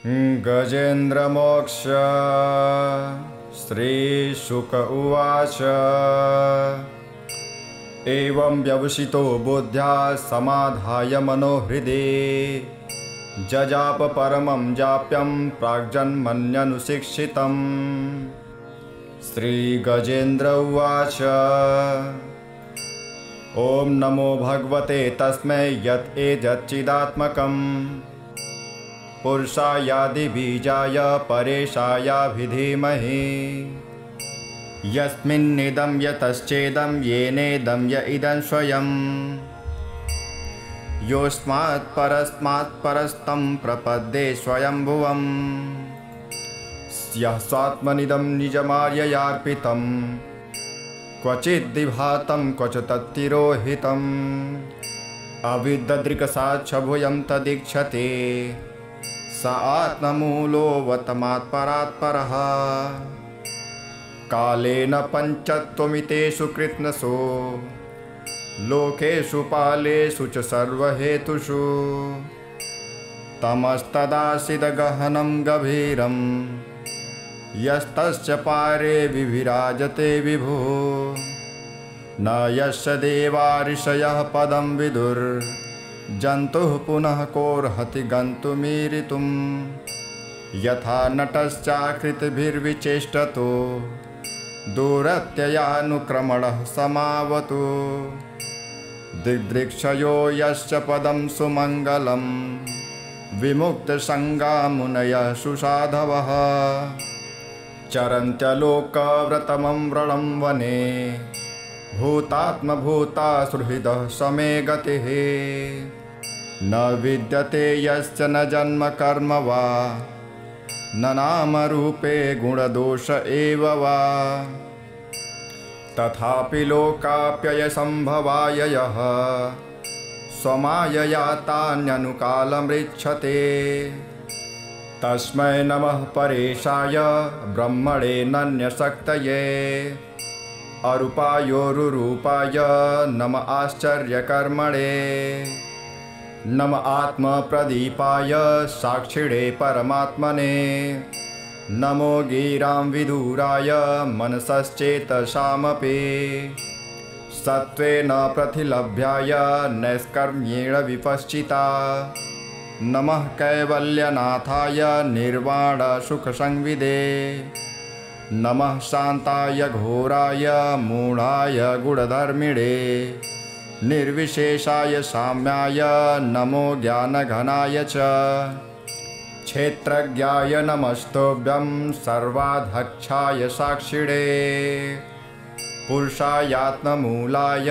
गजेन्द्रमोक्ष श्रीशुक उवाच एवं व्यवसितो बुद्ध्या समाधाय मनोहृदि जजाप परमं जाप्यं प्राग्जन्मन्यनुशिक्षितम्। श्रीगजेन्द्र उवाच ॐ नमो भगवते तस्मै यत् एतच्चिदात्मकं पुरुषायादिबीजाय परेशायाभिधीमहि यस्मिन्निदं यतश्चेदं येनेदं य इदं स्वयं योऽस्मात् परस्मात् परस्तं प्रपद्ये स्वयंभुवम् यः स्वात्मनिदं निजमार्ययार्पितं क्वचिद्विभातं क्वच तत्तिरोहितम् अविद्दृक्साक्षभुजं तदीक्षते स आत्ममूलोऽवतमात्परात् परः कालेन पञ्चत्वमितेषु कृत्स्नसु लोकेषु पालेषु च सर्वहेतुषु तमस्तदासीदगहनं गभीरं यस्तस्य पारे विभिराजते विभुः न यस्य देवा ऋषयः पदं विदुर्जन्तुः पुनः कोऽर्हति गन्तुमीरितुं यथा नटश्चाकृतिभिर्विचेष्टतो दूरत्ययानुक्रमणः समावतु दिग्दृक्षयो यस्य पदं सुमङ्गलं विमुक्तसङ्गा मुनयः सुसाधवः चरन्त्यलोकव्रतमं व्रणं वने भूतात्मभूता सुहृदः समे गतिः न विद्यते यश्च न जन्म कर्म वा न नामरूपे गुणदोष एव वा तथापि लोकाप्ययसम्भवाय यः स्वमायया तान्यनुकालमृच्छते तस्मै नमः परेशाय ब्रह्मणे नन्यशक्तये अरूपायोरुरूपाय नम आश्चर्यकर्मणे नम आत्मप्रदीपाय साक्षिणे परमात्मने नमो गिरां विदुराय मनसश्चेतसामपि सत्त्वेन प्रतिलभ्याय नैष्कर्म्येण विपश्चिता नमः कैवल्यनाथाय निर्वाणसुखसंविदे नमः शान्ताय घोराय मूढाय गुणधर्मिणे निर्विशेषाय साम्याय नमो ज्ञानघनाय च क्षेत्रज्ञाय नमस्तुभ्यं सर्वाध्यक्षाय साक्षिणे पुरुषायात्ममूलाय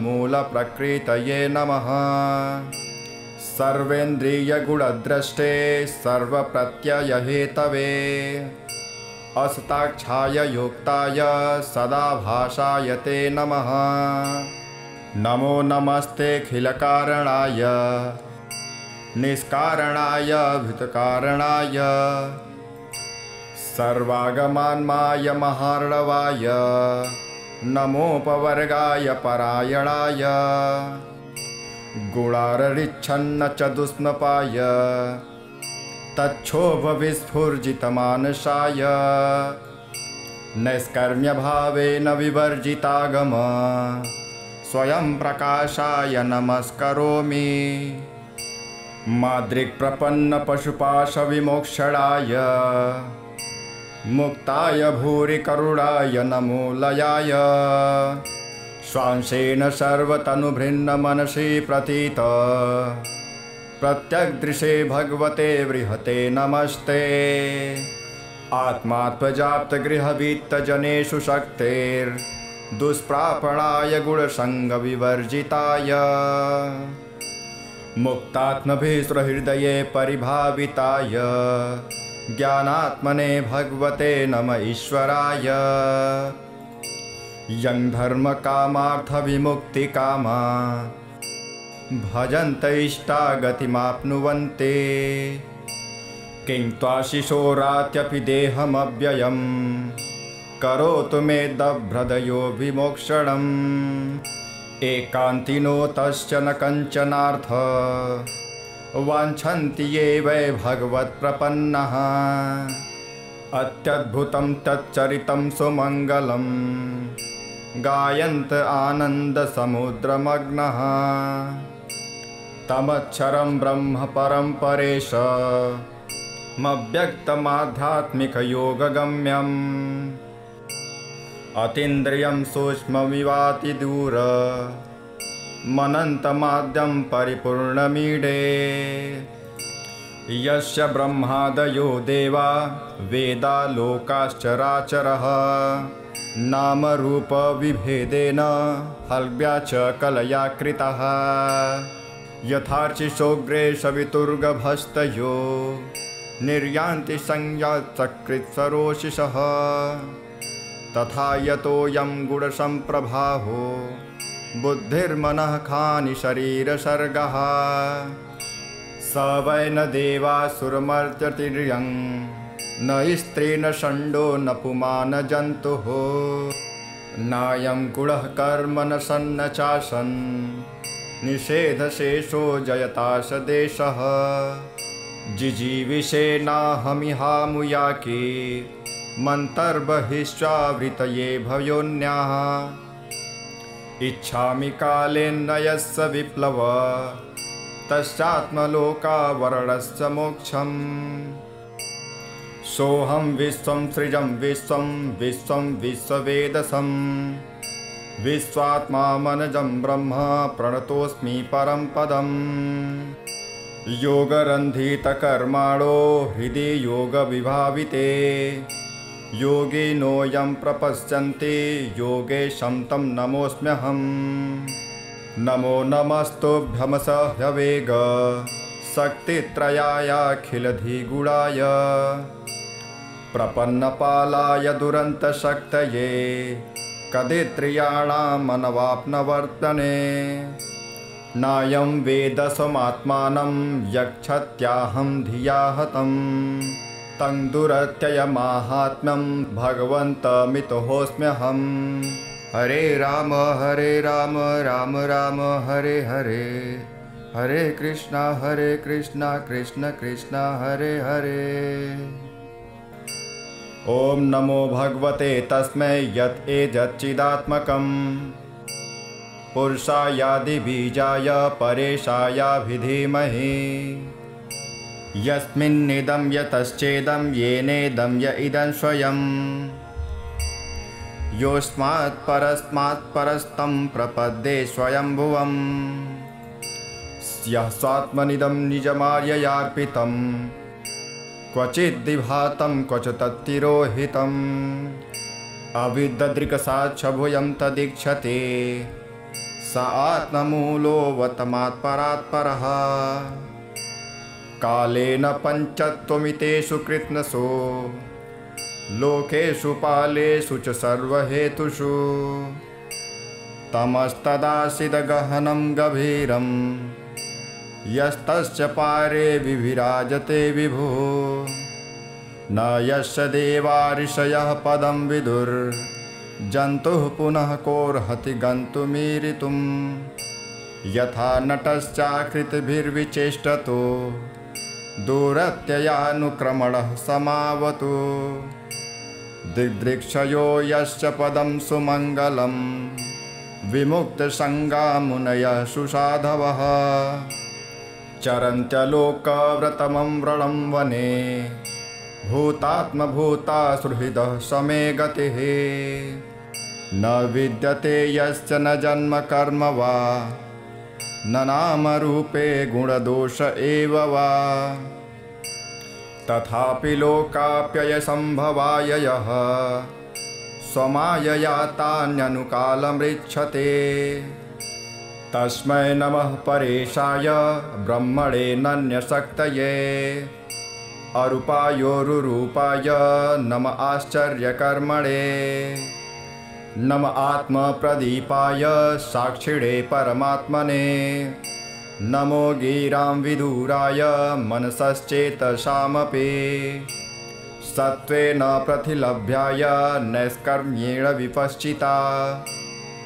मूलप्रकृतये नमः सर्वेन्द्रियगुणद्रष्टे सर्वप्रत्ययहेतवे असताक्षाय युक्ताय सदाभासाय ते नमः नमो नमस्तेऽखिलकारणाय निष्कारणाय भूतकारणाय सर्वागमान्माय महार्णवाय नमोपवर्गाय परायणाय गुणाररिच्छन्न च दुष्णपाय तच्छोभविस्फुर्जितमानसाय नैष्कर्म्यभावेन विवर्जितागम स्वयं प्रकाशाय नमस्करोमि मादृक्प्रपन्नपशुपाशविमोक्षणाय मुक्ताय भूरिकरुणाय नमो लयाय स्वांशेन सर्वतनुभृन्नमनसि प्रतीत प्रत्यग्दृशे भगवते बृहते नमस्ते आत्मात्मजाप्तगृहवित्तजनेषु शक्तेर्दुष्प्रापणाय गुणसङ्गविवर्जिताय मुक्तात्मभिसृहृदये परिभाविताय ज्ञानात्मने भगवते नम ईश्वराय यं धर्मकामार्थविमुक्तिकामा भजन्त इष्टागतिमाप्नुवन्ते किं त्वाशिशोरात्यपि देहमव्ययं करोतु मे दभ्रदयो विमोक्षणम् एकान्तिनो तस्य न कञ्चनार्थ वाञ्छन्ति ये वै भगवत्प्रपन्नः अत्यद्भुतं तच्चरितं सुमङ्गलं गायन्त आनन्दसमुद्रमग्नः तमक्षरं ब्रह्म परं परेशमव्यक्तमाध्यात्मिकयोगगम्यम् अतीन्द्रियं सूक्ष्ममिवातिदूर मनन्तमाद्यं परिपूर्णमीडे यस्य ब्रह्मादयो देवा वेदा लोकाश्चराचरः नामरूपविभेदेन हल्व्या च कलया कृतः यथार्चिषोग्रे सवितुर्गभस्तयो निर्यान्ति संज्ञाचकृत्सरोषिषः तथा यतोऽयं गुणसम्प्रभाहो बुद्धिर्मनः खानि शरीरसर्गः स वै न देवासुरमर्त्यतिर्यं न स्त्री न षण्डो न पुमान् न जन्तुः नायं गुणः कर्म न सन्न चासन् निषेधशेषो जयताश देशः जिजीविषेणाहमिहामुयाके मन्तर्बहिश्चावृतये भयोन्याः इच्छामि कालेन यस्य विप्लव तस्यात्मलोकावरणस्य मोक्षम् सोऽहं विश्वं सृजं विश्वं विश्वं विश्ववेदसं विश्वात्मा मनजं ब्रह्म प्रणतोऽस्मि परं पदम् योगरन्धितकर्माणो हृदि योगविभाविते योगिनोऽयं प्रपश्यन्ति योगेशं तं नमोऽस्म्यहम् नमो नमस्तुभ्यमस ह्यवेग शक्तित्रयायाखिलधिगुणाय प्रपन्नपालाय दुरन्तशक्तये कदित्रियाणामनवाप्नवर्तने नायं वेदसमात्मानं यक्षत्याहं धिया हतं तं दुरत्ययमाहात्म्यं भगवन्तमितोऽस्म्यहम् हरे राम राम राम हरे हरे हरे कृष्णा कृष्ण कृष्ण हरे हरे। ॐ नमो भगवते तस्मै यत् एतच्चिदात्मकं पुरुषायादिबीजाय परेशायाभिधीमहि यस्मिन्निदं यतश्चेदं येनेदं य इदं स्वयं योऽस्मात् परस्मात् परस्तं प्रपद्ये स्वयंभुवम् यः स्वात्मनिदं निजमार्ययार्पितं क्वचिद्विभातं क्वच तत्तिरोहितम् अविद्दृक्साक्षभुजं तदीक्षते स आत्ममूलोऽवतमात्परात् परः कालेन पञ्चत्वमितेषु कृत्स्नसु लोकेषु पालेषु च सर्वहेतुषु तमस्तदासीदगहनं गभीरं यस्तस्य पारे विभिराजते विभुः न यस्य देवा ऋषयः पदं विदुर्जन्तुः पुनः कोऽर्हति गन्तुमीरितुं यथा नटश्चाकृतिभिर्विचेष्टतो दूरत्ययानुक्रमणः समावतु दिग्दृक्षयो यस्य पदं सुमङ्गलं विमुक्तसङ्गा मुनयः सुसाधवः चरन्त्यलोकव्रतमं व्रणं वने भूतात्मभूता सुहृदः समे गतिः न विद्यते यस्य न जन्म कर्म वा न नामरूपे गुणदोष एव वा तथापि लोकाप्ययसम्भवाय यः स्वमायया तान्यनुकालमृच्छते तस्मै नमः परेशाय ब्रह्मणे नन्यशक्तये अरूपायोरुरूपाय नम आश्चर्यकर्मणे नम आत्मप्रदीपाय साक्षिणे परमात्मने नमो गिरां विदुराय मनसश्चेतसामपि सत्त्वेन प्रतिलभ्याय नैष्कर्म्येण विपश्चिता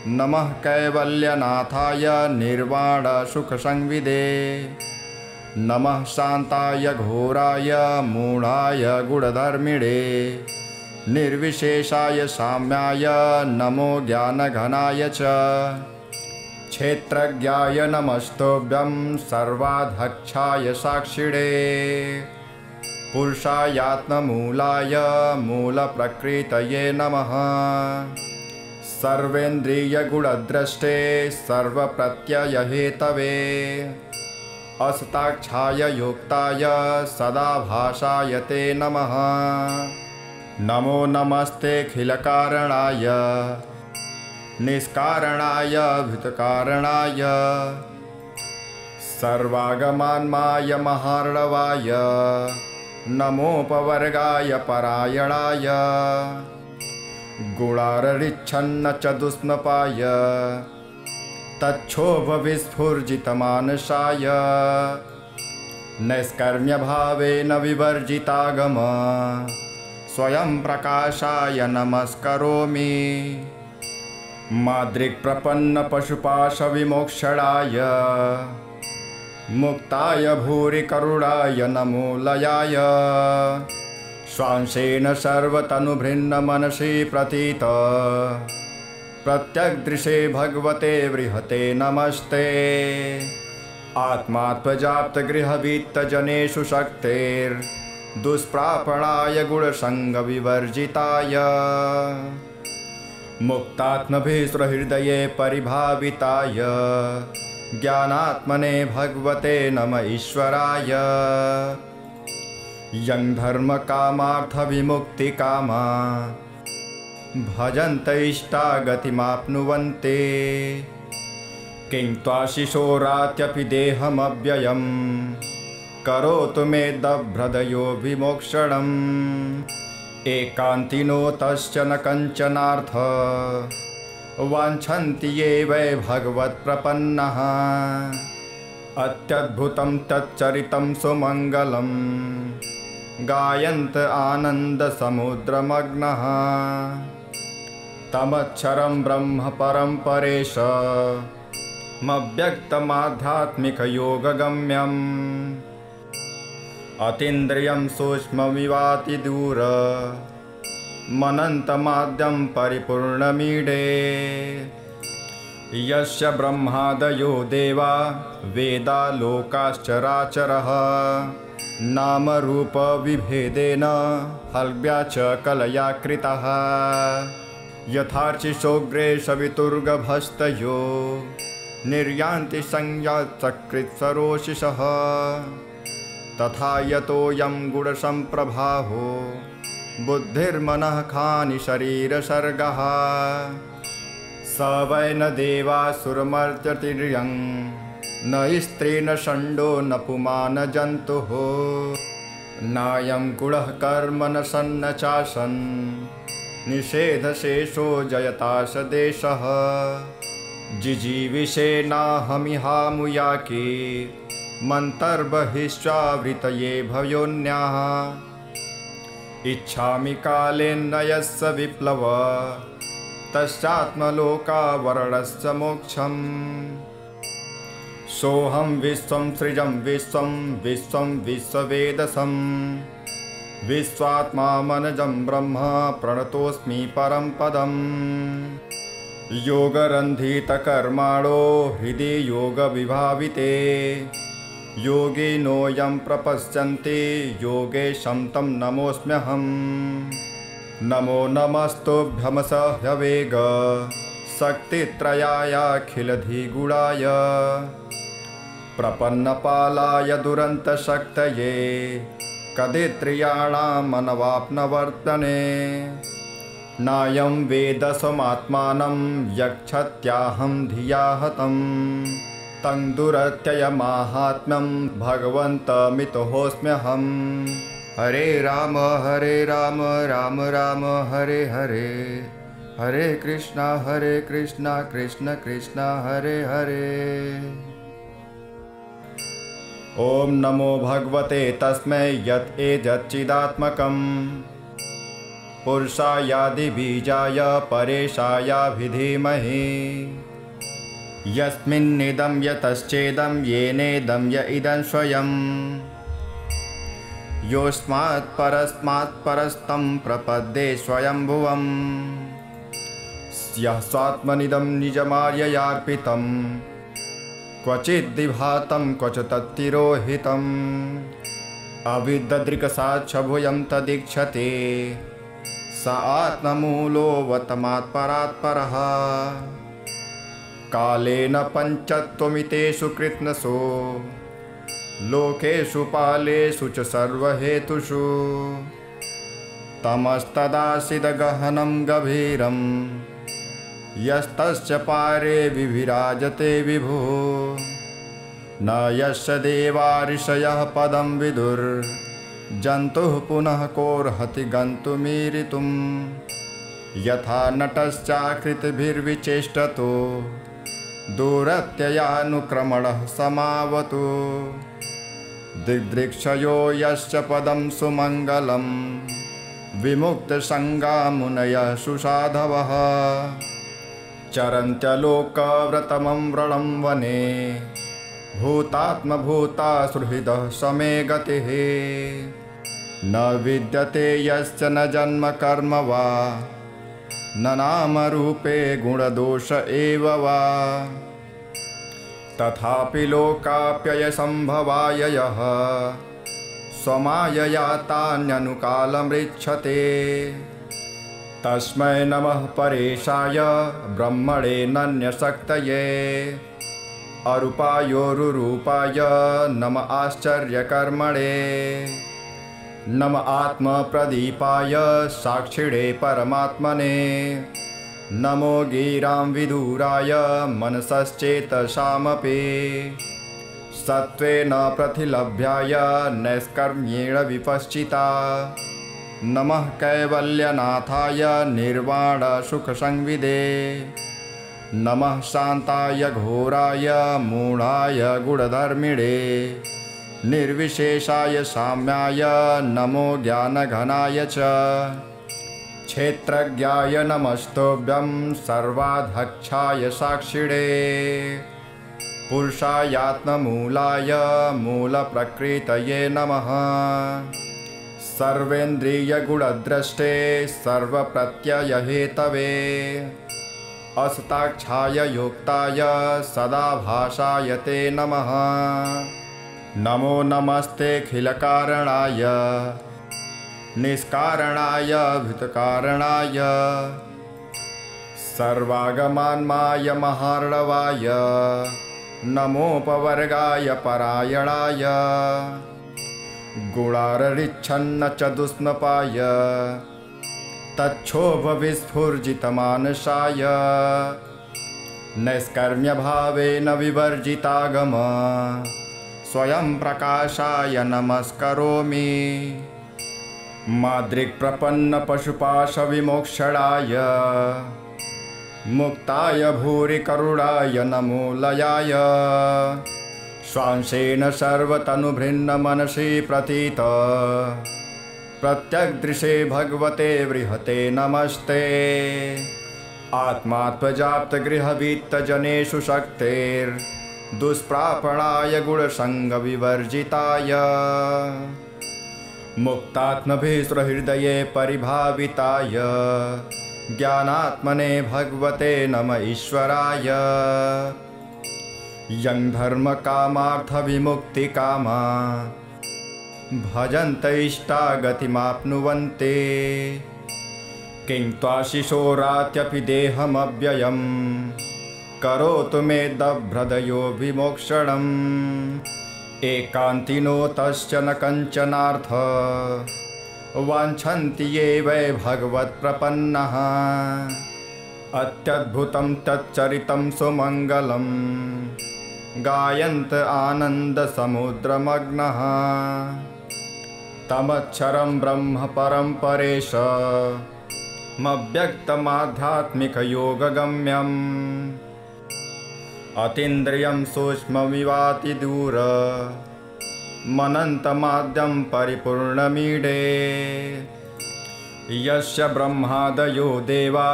नमः कैवल्यनाथाय निर्वाणसुखसंविदे नमः शान्ताय घोराय मूढाय गुणधर्मिणे निर्विशेषाय साम्याय नमो ज्ञानघनाय च क्षेत्रज्ञाय नमस्तुभ्यं सर्वाध्यक्षाय साक्षिणे पुरुषायात्ममूलाय मूलप्रकृतये नमः सर्वेन्द्रियगुणद्रष्टे सर्वप्रत्ययहेतवे असताक्षाय युक्ताय सदाभासाय ते नमः नमो नमस्तेऽखिलकारणाय निष्कारणाय भूतकारणाय सर्वागमान्माय महार्णवाय नमोपवर्गाय परायणाय गुणाररिच्छन्न च दुष्णपाय तच्छोभविस्फुर्जितमानसाय नैष्कर्म्यभावेन विवर्जितागम स्वयं प्रकाशाय नमस्करोमि माद्रिक्प्रपन्नपशुपाशविमोक्षणाय मुक्ताय भूरि करुणाय नमो लयाय स्वांशेन सर्वतनुभृन्नमनसि प्रतीत प्रत्यग्दृशे भगवते बृहते नमस्ते आत्मात्मजाप्तगृहवित्तजनेषु शक्तेर्दुष्प्रापणाय गुणसङ्गविवर्जिताय मुक्तात्मभिसृहृदये परिभाविताय ज्ञानात्मने भगवते नम ईश्वराय यं धर्मकामार्थविमुक्तिकामा भजन्त इष्टागतिमाप्नुवन्ते किं त्वाशिशोरात्यपि देहमव्ययं करोतु मे दभ्रदयो विमोक्षणम् एकान्तिनो तस्य न कञ्चनार्थ वाञ्छन्ति ये वै भगवत्प्रपन्नः अत्यद्भुतं तच्चरितं सुमङ्गलं गायन्त आनन्दसमुद्रमग्नः तमक्षरं ब्रह्म परं परेशमव्यक्तमाध्यात्मिकयोगगम्यम् अतीन्द्रियं सूक्ष्ममिवातिदूर मनन्तमाद्यं परिपूर्णमीडे यस्य ब्रह्मादयो देवा वेदा लोकाश्चराचरः नामरूपविभेदेन हल्व्या च कलया कृतः यथार्चिषोग्रे सवितुर्गभस्तयो निर्यान्ति संज्ञाचकृत्सरोषिषः तथा यतोऽयं गुणसम्प्रभाहो बुद्धिर्मनः खानि शरीरसर्गः स वै न देवासुरमर्त्यतिर्यं न स्त्री न षण्डो न पुमान् जन्तुः नायं गुणः कर्म न सन्न चासन् निषेधशेषो जयताश देशः जिजीविषेणाहमिहामुयाके मन्तर्बहिश्चावृतये भयोन्याः इच्छामि कालेन यस्य विप्लव तस्यात्मलोकावरणस्य मोक्षम् सोऽहं विश्वं सृजं विश्वं विश्वं विश्ववेदसं विश्वात्मा मनजं ब्रह्म प्रणतोऽस्मि परं पदम् योगरन्धितकर्माणो हृदि योगविभाविते योगिनोऽयं प्रपश्यन्ति योगेशं तं नमोऽस्म्यहम् नमो नमस्तुभ्यमसह्यवेग शक्तित्रयायाखिलधिगुणाय प्रपन्नपालाय दुरन्तशक्तये कदित्रियाणामनवाप्नवर्तने नायं वेदसमात्मानं यक्षत्याहं धिया हतं तं दुरत्ययमाहात्म्यं भगवन्तमितोऽस्म्यहम् हरे राम राम राम हरे हरे हरे कृष्णा कृष्ण कृष्ण हरे हरे। ओम नमो भगवते तस्मै यत् एतच्चिदात्मकम् पुरुषायादिबीजाय परेशायाभिधीमहि यस्मिन्निदं यतश्चेदं येनेदं य इदं स्वयं योऽस्मात् परस्मात् परस्तं प्रपद्ये स्वयंभुवम् यः स्वात्मनिदं निजमार्ययार्पितं क्वचिद्विभातं क्वच तत्तिरोहितम् अविद्ददृक्साक्षभुजं तदीक्षते स आत्ममूलोऽवतमात्परात्परः कालेन पञ्चत्वमितेषु कृत्स्नसु लोकेषु पालेषु च सर्वहेतुषु तमस्तदासीदगहनं गभीरं यस्तस्य पारे विभिराजते विभुः न यस्य देवा ऋषयः पदं विदुर्जन्तुः पुनः कोऽर्हति गन्तुमीरितुम् यथा नटश्चाकृतिभिर्विचेष्टतो दूरत्ययानुक्रमणः समावतु दिग्दृक्षयो यश्च पदं सुमङ्गलं विमुक्तसङ्गा मुनयः सुसाधवः चरन्त्यलोकव्रतमं व्रणं वने भूतात्मभूता सुहृदः समे गतिः न विद्यते यश्च न जन्म कर्म वा न नामरूपे गुणदोष एव वा तथापि लोकाप्ययसम्भवाय यः स्वमायया तान्यनुकालमृच्छते तस्मै नमः परेशाय ब्रह्मणे नन्यशक्तये अरूपायोरुरूपाय नम आश्चर्यकर्मणे नम आत्मप्रदीपाय साक्षिणे परमात्मने नमो गिरां विदुराय मनसश्चेतसामपि सत्त्वेन प्रतिलभ्याय नैष्कर्म्येण विपश्चिता नमः कैवल्यनाथाय निर्वाणसुखसंविदे नमः शान्ताय घोराय मूढाय गुणधर्मिणे निर्विशेषाय साम्याय नमो ज्ञानघनाय च क्षेत्रज्ञाय नमस्तुभ्यं सर्वाध्यक्षाय साक्षिणे पुरुषायात्ममूलाय मूलप्रकृतये नमः सर्वेन्द्रियगुणद्रष्टे सर्वप्रत्ययहेतवे असताक्षाय योक्ताय सदाभासाय ते नमः नमो नमस्तेऽखिलकारणाय निष्कारणाय भूतकारणाय सर्वागमान्माय महार्णवाय नमोपवर्गाय परायणाय गुणाररिच्छन्न च दुष्णपाय तच्छोभविस्फुर्जितमानसाय नैष्कर्म्यभावेन विवर्जितागम स्वयं प्रकाशाय नमस्करोमि मादृक्प्रपन्नपशुपाशविमोक्षणाय मुक्ताय भूरि करुणाय नमो लयाय स्वांशेन सर्वतनुभृन्नमनसि प्रतीत प्रत्यग्दृशे भगवते बृहते नमस्ते आत्मात्मजाप्तगृहवित्तजनेषु शक्तेर्दुष्प्रापणाय गुणसङ्गविवर्जिताय मुक्तात्मभिसुरहृदये परिभाविताय ज्ञानात्मने भगवते नम ईश्वराय यं धर्मकामार्थविमुक्तिकामा भजन्त इष्टागतिमाप्नुवन्ते किं त्वाशिशोरात्यपि देहमव्ययं करोतु मे दभ्रदयो विमोक्षणम् एकान्तिनो तश्च न कञ्चनार्थ वाञ्छन्ति ये वै भगवत्प्रपन्नः अत्यद्भुतं तच्चरितं सुमङ्गलं गायन्त आनन्दसमुद्रमग्नः तमक्षरं ब्रह्म परं परेशमव्यक्तमाध्यात्मिकयोगगम्यम् अतीन्द्रियं सूक्ष्ममिवातिदूर मनन्तमाद्यं परिपूर्णमीडे यस्य ब्रह्मादयो देवा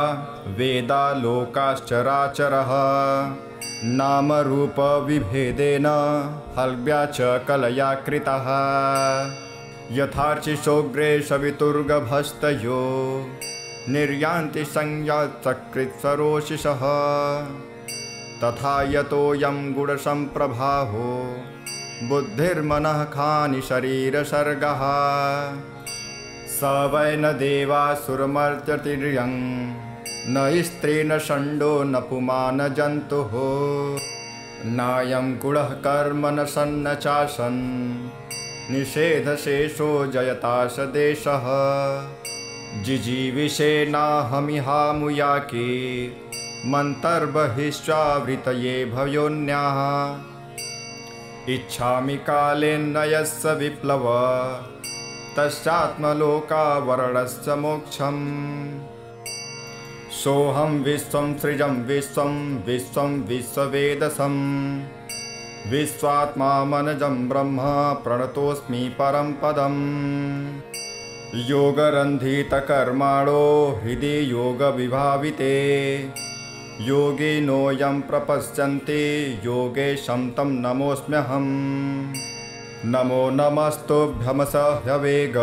वेदा लोकाश्चराचरः नामरूपविभेदेन हल्व्या च कलया कृतः यथार्चिषोग्रे सवितुर्गभस्तयो निर्यान्ति संयात्सकृत्सरोषिषः तथा यतोऽयं गुणसम्प्रभाहो बुद्धिर्मनः खानि शरीरसर्गः स वै न देवासुरमर्त्यतिर्यं न स्त्री न षण्डो न पुमान् जन्तुः नायं गुणः कर्म न सन्न चासन् निषेधशेषो जयताश देशः जिजीविषेणाहमिहामुयाके मन्तर्बहिश्चावृतये भयोन्याः इच्छामि कालेन यस्य विप्लव तस्यात्मलोकावरणस्य मोक्षम् सोऽहं विश्वं सृजं विश्वं विश्वं विश्ववेदसं विश्वात्मा मनजं ब्रह्म प्रणतोऽस्मि परं पदम् योगरन्धितकर्माणो हृदि योगविभाविते योगिनोऽयं प्रपश्यन्ति योगेशं तं नमोऽस्म्यहम् नमो नमस्तुभ्यमस ह्यवेग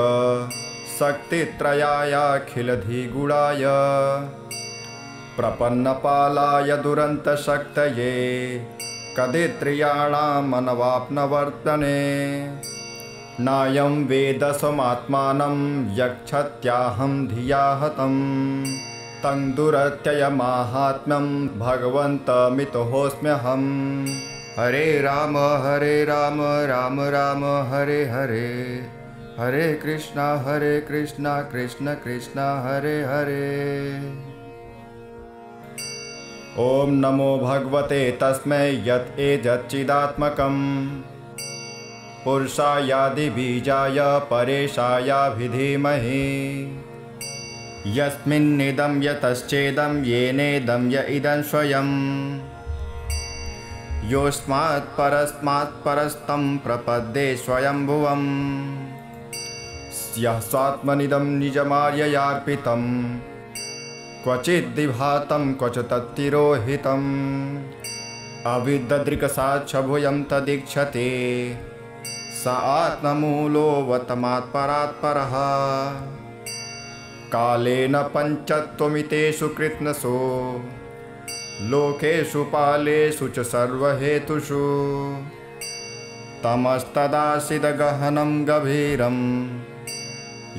शक्तित्रयायाखिलधिगुणाय प्रपन्नपालाय दुरन्तशक्तये कदित्रियाणामनवाप्नवर्तने नायं वेदसमात्मानं यक्षत्याहं धिया हतं तं दुरत्ययमाहात्म्यं भगवन्तमितोऽस्म्यहम् हरे राम राम राम हरे हरे हरे कृष्णा कृष्ण कृष्ण हरे हरे। ओम नमो भगवते तस्मै यत् एतच्चिदात्मकम् पुरुषायादिबीजाय परेशायाभिधीमहि यस्मिन्निदं यतश्चेदं येनेदं य इदं स्वयं योऽस्मात् परस्तं प्रपद्ये स्वयंभुवम् यः स्वात्मनिदं निजमार्ययार्पितं क्वचिद्विभातं क्वच तत्तिरोहितम् अविद्ददृक्साक्षभुजं तदीक्षते स आत्ममूलोऽवतमात्परात्परः कालेन पञ्चत्वमितेषु कृत्स्नसो लोकेषु पालेषु च सर्वहेतुषु तमस्तदासीदगहनं गभीरं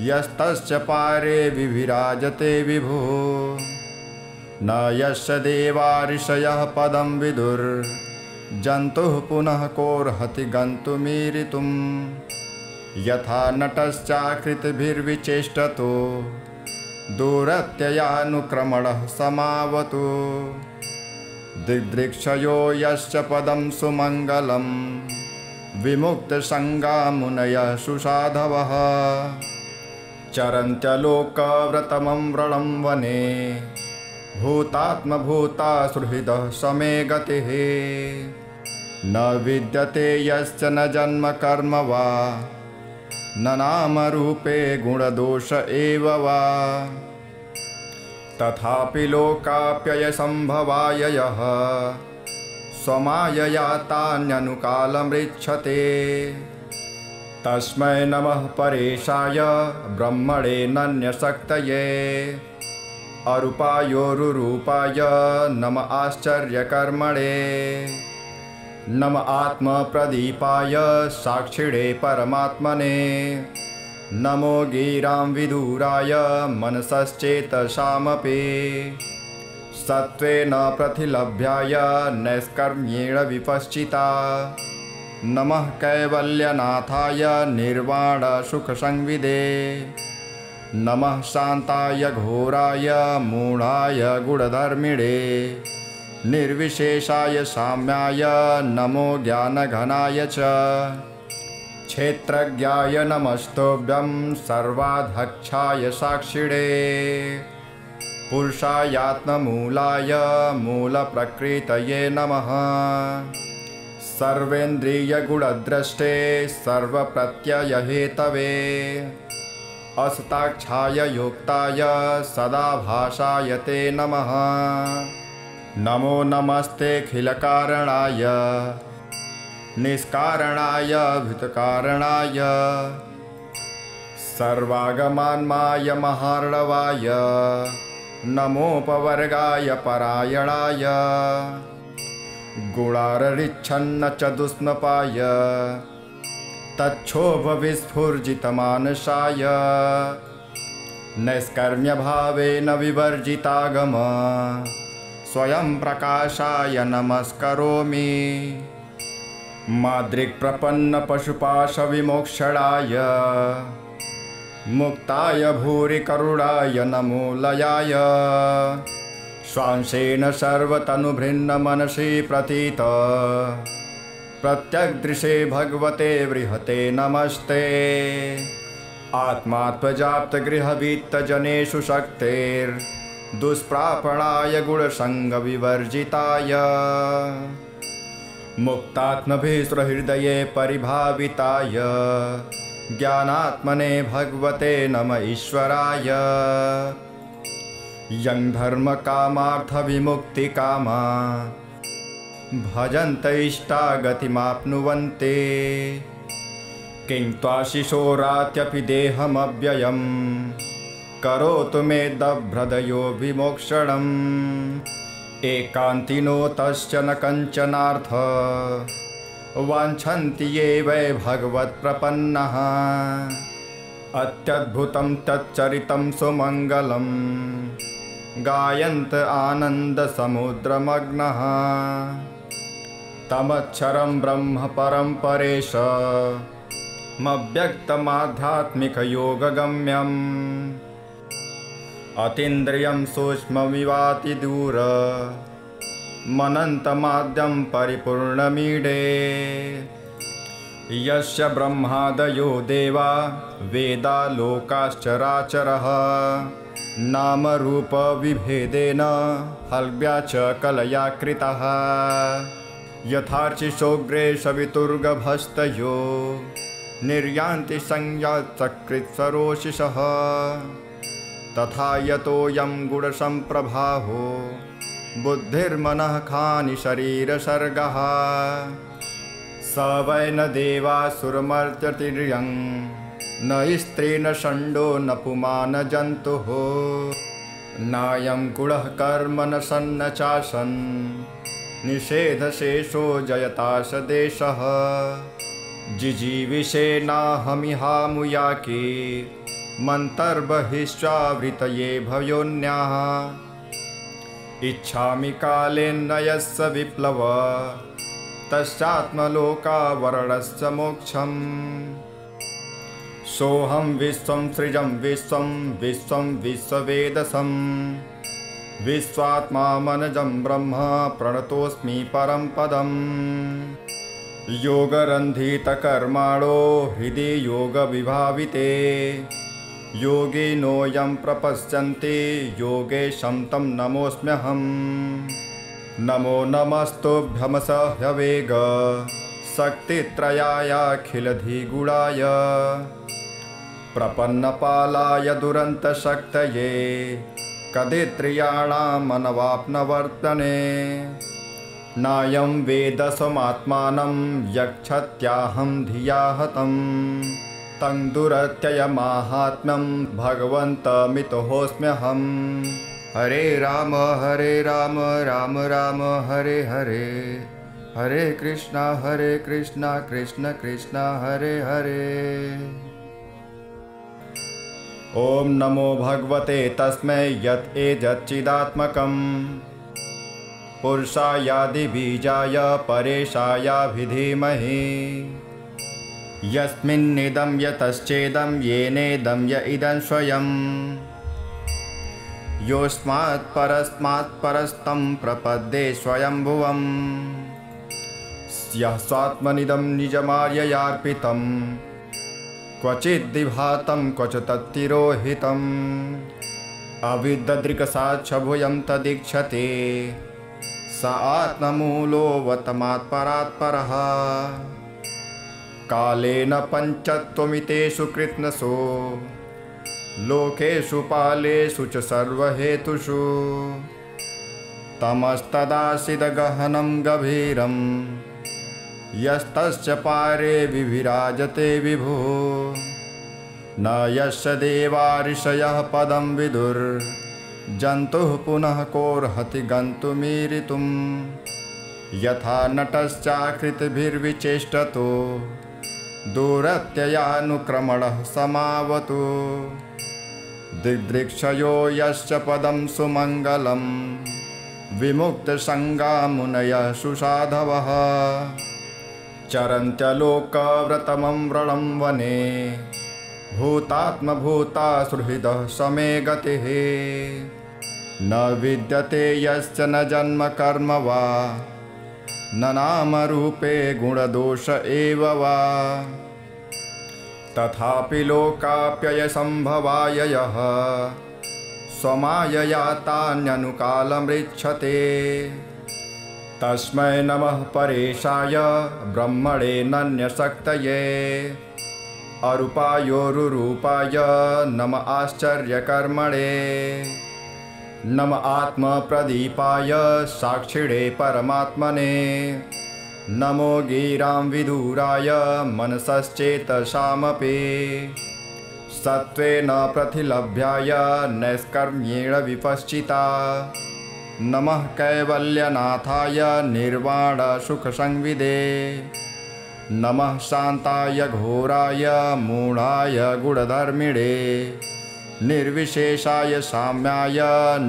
यस्तस्य पारे विविराजते विभुः न यस्य देवा ऋषयः पदं विदुर्जन्तुः पुनः कोऽर्हति गन्तुमीरितुम् यथा नटश्चाकृतिभिर्विचेष्टतो दूरत्ययानुक्रमणः समावतु दिग्दृक्षयो यश्च पदं सुमङ्गलं विमुक्तसङ्गा मुनयः सुसाधवः चरन्त्यलोकव्रतमं व्रणं वने भूतात्मभूता सुहृदः समे गतिः न विद्यते यश्च न जन्म कर्म वा न नामरूपे गुणदोष एव वा तथापि लोकाप्ययसम्भवाय यः स्वमायया तान्यनुकालमृच्छते तस्मै नमः परेशाय ब्रह्मणे नन्यशक्तये अरूपायोरुरूपाय नम आश्चर्यकर्मणे नम आत्मप्रदीपाय साक्षिणे परमात्मने नमो गिरां विदुराय मनसश्चेतसामपि सत्त्वेन प्रतिलभ्याय नैष्कर्म्येण विपश्चिता नमः कैवल्यनाथाय निर्वाणसुखसंविदे नमः शान्ताय घोराय मूढाय गुणधर्मिणे निर्विशेषाय साम्याय नमो ज्ञानघनाय च क्षेत्रज्ञाय नमस्तुभ्यं सर्वाध्यक्षाय साक्षिणे पुरुषायात्ममूलाय मूलप्रकृतये नमः सर्वेन्द्रियगुणद्रष्टे सर्वप्रत्ययहेतवे असताक्षाय योक्ताय सदा भाषाय ते नमः। नमो नमस्तेऽखिलकारणाय निष्कारणाय भूतकारणाय सर्वागमान्माय महार्णवाय नमोपवर्गाय परायणाय गुणाररिच्छन्न च दुष्णपाय तच्छोभविस्फुर्जितमानसाय नैष्कर्म्यभावेन विवर्जितागम स्वयं प्रकाशाय नमस्करोमि। माद्रिक्प्रपन्नपशुपाशविमोक्षणाय मुक्ताय भूरि करुणाय नमो लयाय स्वांशेन सर्वतनुभृन्न मनसि प्रतीत प्रत्यग्दृशे भगवते बृहते नमस्ते। आत्मात्मजाप्तगृहवित्तजनेषु शक्तेर्दुष्प्रापणाय गुणसङ्गविवर्जिताय मुक्तात्मभिसृहृदये परिभाविताय ज्ञानात्मने भगवते नम ईश्वराय। यं धर्मकामार्थविमुक्तिकामा भजन्त इष्टागतिमाप्नुवन्ते किं त्वाशिशोरात्यपि देहमव्ययं करोतु मे दभ्रदयो विमोक्षणम्। एकान्तिनो तस्य न कञ्चनार्थ वाञ्छन्ति ये वै भगवत्प्रपन्नः। अत्यद्भुतं तच्चरितं सुमङ्गलं गायन्त आनन्दसमुद्रमग्नः। तमक्षरं ब्रह्म परं परेशमव्यक्तमाध्यात्मिकयोगगम्यम्। अतीन्द्रियं सूक्ष्ममिवातिदूर मनन्तमाद्यं परिपूर्णमीडे। यस्य ब्रह्मादयो देवा वेदा लोकाश्चराचरः नामरूपविभेदेन हल्व्या च कलया कृतः। यथार्चिषोऽग्रे सवितुर्गभस्तयो निर्यान्ति संज्ञाचकृत्सरोषिषः। तथा यतोऽयं गुणसम्प्रभाहो बुद्धिर्मनः खानि शरीरसर्गः। स वै न देवासुरमर्त्यतिर्यं न स्त्री न षण्डो न पुमान जन्तुः। नायं गुणः कर्म न सन्न चासन् निषेधशेषो जयताश देशः। जिजीविषेणाहमिहामुयाके मन्तर्बहिश्चावृतये भयोन्याः। इच्छामि कालेन यस्य विप्लव तस्यात्मलोकावरणस्य मोक्षम्। सोऽहं विश्वं सृजं विश्वं विश्वं विश्ववेदसं विश्वात्मा मनजं ब्रह्म प्रणतोऽस्मि परं पदम्। योगरन्धितकर्माणो हृदि योगविभाविते योगिनोऽयं प्रपश्यन्ति योगेशं तं नमोऽस्म्यहम्। नमो नमस्तुभ्यमसह्यवेग शक्तित्रयायाखिलधिगुणाय प्रपन्नपालाय दुरन्तशक्तये कदित्रियाणामनवाप्नवर्तने। नायं वेदसमात्मानं यक्षत्याहं धिया हतं तं दुरत्ययमाहात्म्यं भगवन्तमितोऽस्म्यहम्। हरे राम राम राम हरे हरे, हरे कृष्णा कृष्ण कृष्ण हरे हरे। ओम नमो भगवते तस्मै यत् एतच्चिदात्मकं पुरुषायादिबीजाय परेशायाभिधीमहि। यस्मिन्निदं यतश्चेदं येनेदं य इदं स्वयं योऽस्मात् परस्मात् परस्तं प्रपद्ये स्वयंभुवम्। यः स्वात्मनिदं निजमार्ययार्पितं क्वचिद्विभातं क्वच तत्तिरोहितम्। अविद्दृक्साक्षभुजं तदीक्षते स आत्ममूलोऽवतमात्परात्परः। कालेन पञ्चत्वमितेषु कृत्स्नसो लोकेषु पालेषु च सर्वहेतुषु तमस्तदासीदगहनं गभीरं यस्तस्य पारे विविराजते विभो न यस्य देवा ऋषयः पदं विदुर्जन्तुः पुनः कोऽर्हति गन्तुमीरितुं यथा नटश्चाकृतिभिर्विचेष्टतो दूरत्ययानुक्रमणः समावतु दिग्दृक्षयो यस्य पदं सुमङ्गलं विमुक्तसङ्गा मुनयः सुसाधवः चरन्त्यलोकव्रतमं व्रणं वने भूतात्मभूता सुहृदः समे गतिः न विद्यते यश्च न जन्म कर्म वा न नामरूपे गुणदोष एव वा तथापि लोकाप्ययसम्भवाय यः स्वमायया तान्यनुकालमृच्छते तस्मै नमः परेशाय ब्रह्मणे नन्यशक्तये अरूपायोरुरूपाय नम आश्चर्यकर्मणे नम आत्मप्रदीपाय साक्षिणे परमात्मने नमो गिरां विदुराय मनसश्चेतसामपि सत्त्वेन प्रतिलभ्याय नैष्कर्म्येण विपश्चिता नमः कैवल्यनाथाय निर्वाणसुखसंविदे नमः शान्ताय घोराय मूढाय गुणधर्मिणे निर्विशेषाय साम्याय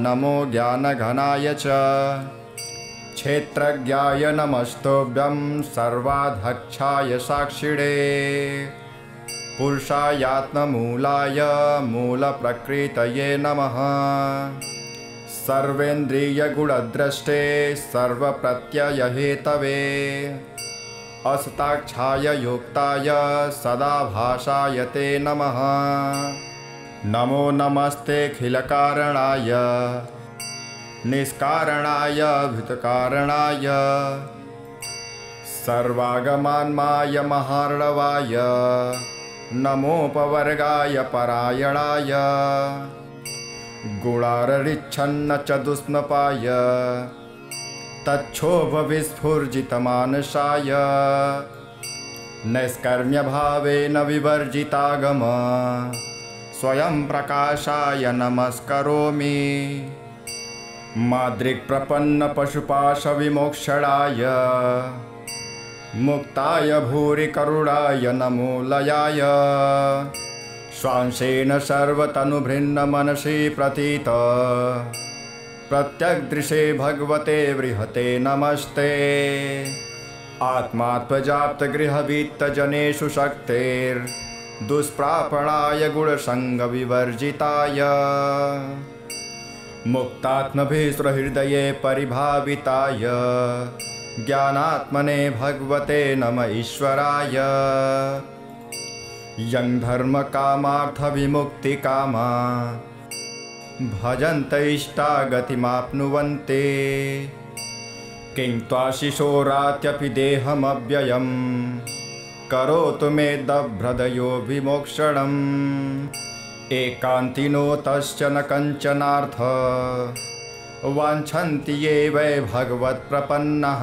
नमो ज्ञानघनाय च क्षेत्रज्ञाय नमस्तुभ्यं सर्वाध्यक्षाय साक्षिणे पुरुषायात्ममूलाय मूलप्रकृतये नमः सर्वेन्द्रियगुणद्रष्टे सर्वप्रत्ययहेतवे असताक्षाय योक्ताय सदाभासाय ते नमः नमो नमस्तेऽखिलकारणाय निष्कारणाय भूतकारणाय सर्वागमान्माय महार्णवाय नमोपवर्गाय परायणाय गुणाररिच्छन्न च दुष्मपाय तच्छोभविस्फुर्जितमानसाय नैष्कर्म्यभावेन विवर्जितागम स्वयं प्रकाशाय नमस्करोमि माद्रिक्प्रपन्नपशुपाशविमोक्षणाय मुक्ताय भूरि करुणाय नमो लयाय स्वांशेन सर्वतनुभृन्नमनसि प्रतीत प्रत्यग्दृशे भगवते बृहते नमस्ते आत्मात्मजाप्तगृहवित्तजनेषु शक्तेर्दुष्प्रापणाय गुणसङ्गविवर्जिताय मुक्तात्मभिसृहृदये परिभाविताय ज्ञानात्मने भगवते नम ईश्वराय यं धर्मकामार्थविमुक्तिकामा भजन्त इष्टागतिमाप्नुवन्ते किं त्वाशिशोरात्यपि देहमव्ययं करोतु मे दभ्रदयो विमोक्षणम् एकान्तिनो तश्च न कञ्चनार्थ वाञ्छन्ति ये वै भगवत्प्रपन्नः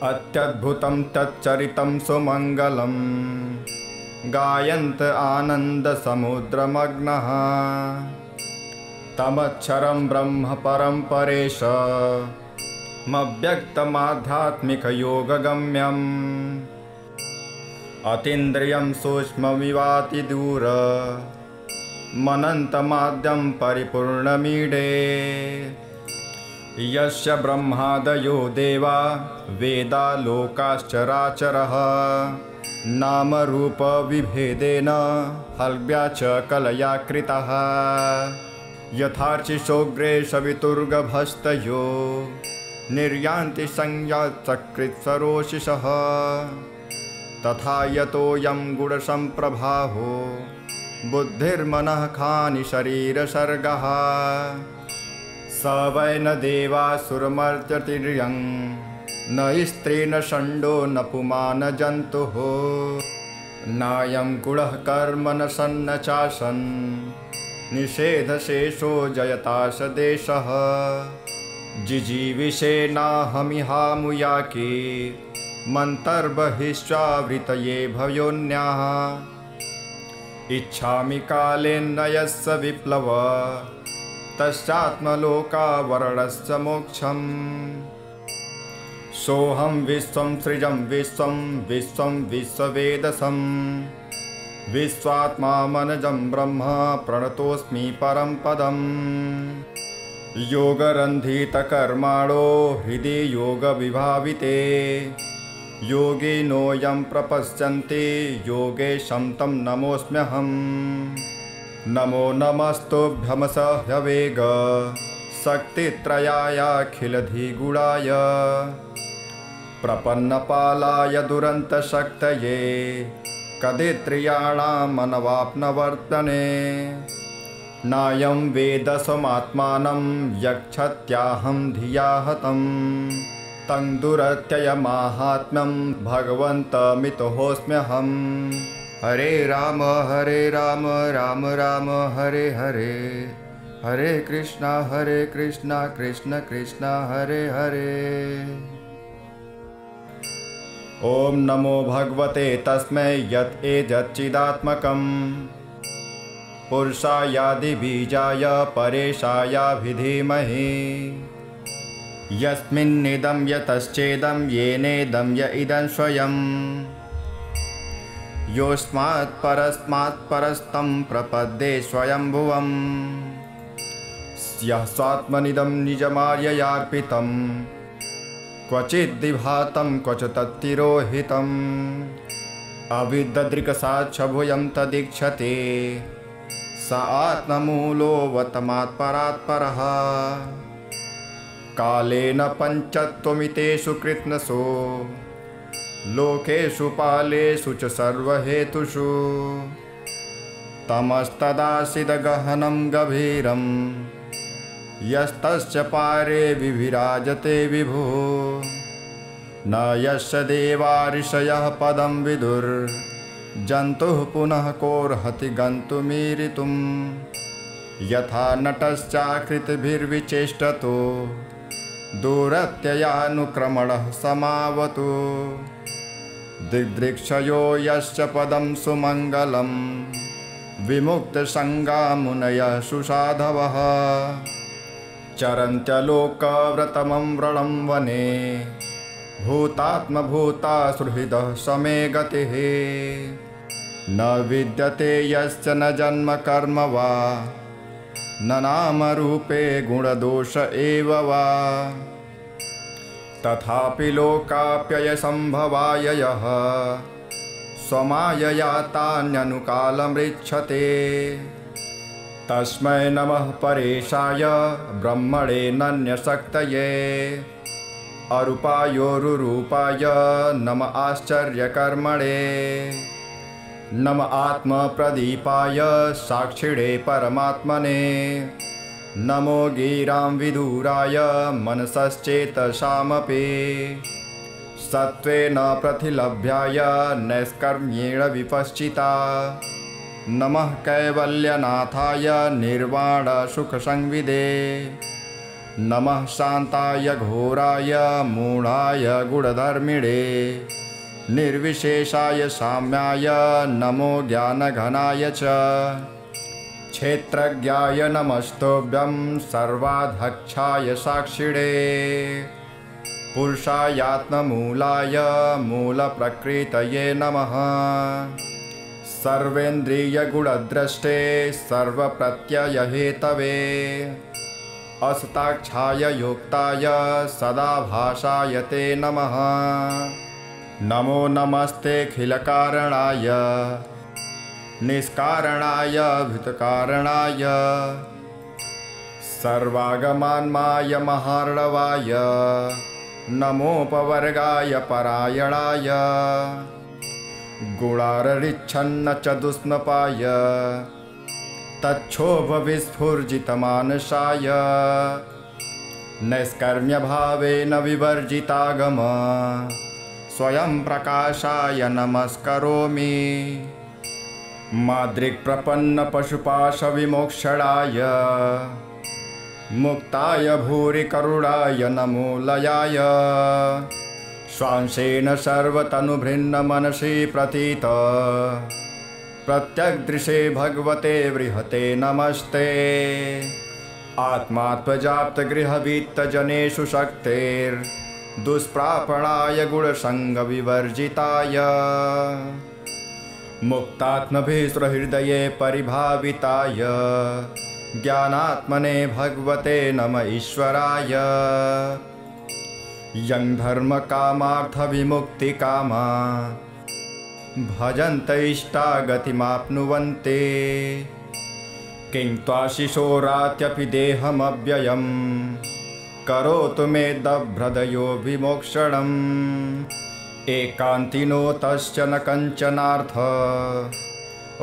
अत्यद्भुतं तच्चरितं सुमङ्गलं गायन्त आनन्दसमुद्रमग्नः तमक्षरं ब्रह्म परं परेशमव्यक्तमाध्यात्मिकयोगगम्यम् अतीन्द्रियं सूक्ष्ममिवातिदूर मनन्तमाद्यं परिपूर्णमीडे यस्य ब्रह्मादयो देवा वेदा लोकाश्चराचरः नामरूपविभेदेन हल्व्या च कलया कृतः यथार्चिषोग्रे सवितुर्गभस्तयो निर्यान्ति संयात्सकृत्सरोषिषः तथा यतोऽयं गुणसम्प्रभाहो बुद्धिर्मनः खानि शरीरसर्गः स वै न देवासुरमर्त्यतिर्यं न स्त्री न षण्डो न पुमान् जन्तुः नायं गुणः कर्म न सन्न चासन् निषेधशेषो जयताश देशः जिजीविषेणाहमिहामुयाके मन्तर्बहिश्चावृतये भयोन्याः इच्छामि कालेन्नयस्य विप्लव तस्यात्मलोकावरणस्य मोक्षम् सोऽहं विश्वं सृजं विश्वं विश्वं विश्ववेदसं विश्वात्मा मनजं ब्रह्म प्रणतोऽस्मि परं पदम् योगरन्धितकर्माणो हृदि योगविभाविते योगिनोऽयं प्रपश्यन्ति योगेशं तं नमोऽस्म्यहम् नमो नमस्तुभ्यमस ह्यवेग शक्तित्रयायाखिलधिगुणाय प्रपन्नपालाय दुरन्तशक्तये कदित्रियाणामनवाप्नवर्तने नायं वेदसमात्मानं यक्षत्याहं धिया हतं तं दुरत्ययमाहात्म्यं भगवन्तमितोऽस्म्यहम् हरे राम राम राम हरे हरे हरे कृष्णा कृष्ण कृष्ण हरे हरे। ओम नमो भगवते तस्मै यत् एतच्चिदात्मकम् पुरुषायादिबीजाय परेशायाभिधीमहि यस्मिन्निदं यतश्चेदं येनेदं य इदं स्वयं योऽस्मात् परस्मात् परस्तं प्रपद्ये स्वयंभुवम् यः स्वात्मनिदं निजमार्ययार्पितं क्वचिद्विभातं क्वच तत्तिरोहितम् अविद्ददृक्साक्षभुजं तदीक्षते स आत्ममूलोऽवतमात्परात् परः कालेन पञ्चत्वमितेषु कृत्स्नसु लोकेषु पालेषु च सर्वहेतुषु तमस्तदासीदगहनं गभीरं यस्तस्य पारे विभिराजते विभुः न यस्य देवाऋषयः पदं विदुर्जन्तुः पुनः कोऽर्हति गन्तुमीरितुं यथा नटश्चाकृतिभिर्विचेष्टतो दूरत्ययानुक्रमणः समावतु दिग्दृक्षयो यस्य पदं सुमङ्गलं विमुक्तसङ्गा मुनयः सुसाधवः चरन्त्यलोकव्रतमं व्रणं वने भूतात्मभूता सुहृदः समे गतिः न विद्यते यस्य न जन्म कर्म वा न नामरूपे गुणदोष एव वा तथापि लोकाप्ययसम्भवाय यः स्वमायया तान्यनुकालमृच्छते तस्मै नमः परेशाय ब्रह्मणे नन्यशक्तये अरूपायोरुरूपाय नम आश्चर्यकर्मणे नम आत्मप्रदीपाय साक्षिणे परमात्मने नमो गिरां विदुराय मनसश्चेतसामपि सत्त्वेन प्रतिलभ्याय नैष्कर्म्येण विपश्चिता नमः कैवल्यनाथाय निर्वाणसुखसंविदे नमः शान्ताय घोराय मूढाय गुणधर्मिणे निर्विशेषाय साम्याय नमो ज्ञानघनाय च क्षेत्रज्ञाय नमस्तुभ्यं सर्वाध्यक्षाय साक्षिणे पुरुषायात्ममूलाय मूलप्रकृतये नमः सर्वेन्द्रियगुणद्रष्टे सर्वप्रत्ययहेतवे असताक्षाय योक्ताय सदाभासाय ते नमः नमो नमस्तेऽखिलकारणाय निष्कारणाय भूतकारणाय सर्वागमान्माय महार्णवाय नमोपवर्गाय परायणाय गुणाररिच्छन्न च दुष्णपाय तच्छोभविस्फुर्जितमानसाय नैष्कर्म्यभावेन विवर्जितागम स्वयं प्रकाशाय नमस्करोमि। माद्रिक्प्रपन्नपशुपाशविमोक्षणाय मुक्ताय भूरि करुणाय नमो लयाय। श्वांसेन सर्वतनुभृन्नमनसि प्रतीत प्रत्यग्दृशे भगवते बृहते नमस्ते। आत्मात्मजाप्तगृहवित्तजनेषु शक्तेर्दुष्प्रापणाय गुणसङ्गविवर्जिताय। मुक्तात्मभिसृहृदये परिभाविताय ज्ञानात्मने भगवते नम ईश्वराय। यं धर्मकामार्थविमुक्तिकामा भजन्त इष्टा गतिमाप्नुवन्ते। किं त्वाशिशोरात्यपि देहमव्ययं करोतु मे दभ्रदयो विमोक्षणम्। एकान्तिनो तश्च न कञ्चनार्थ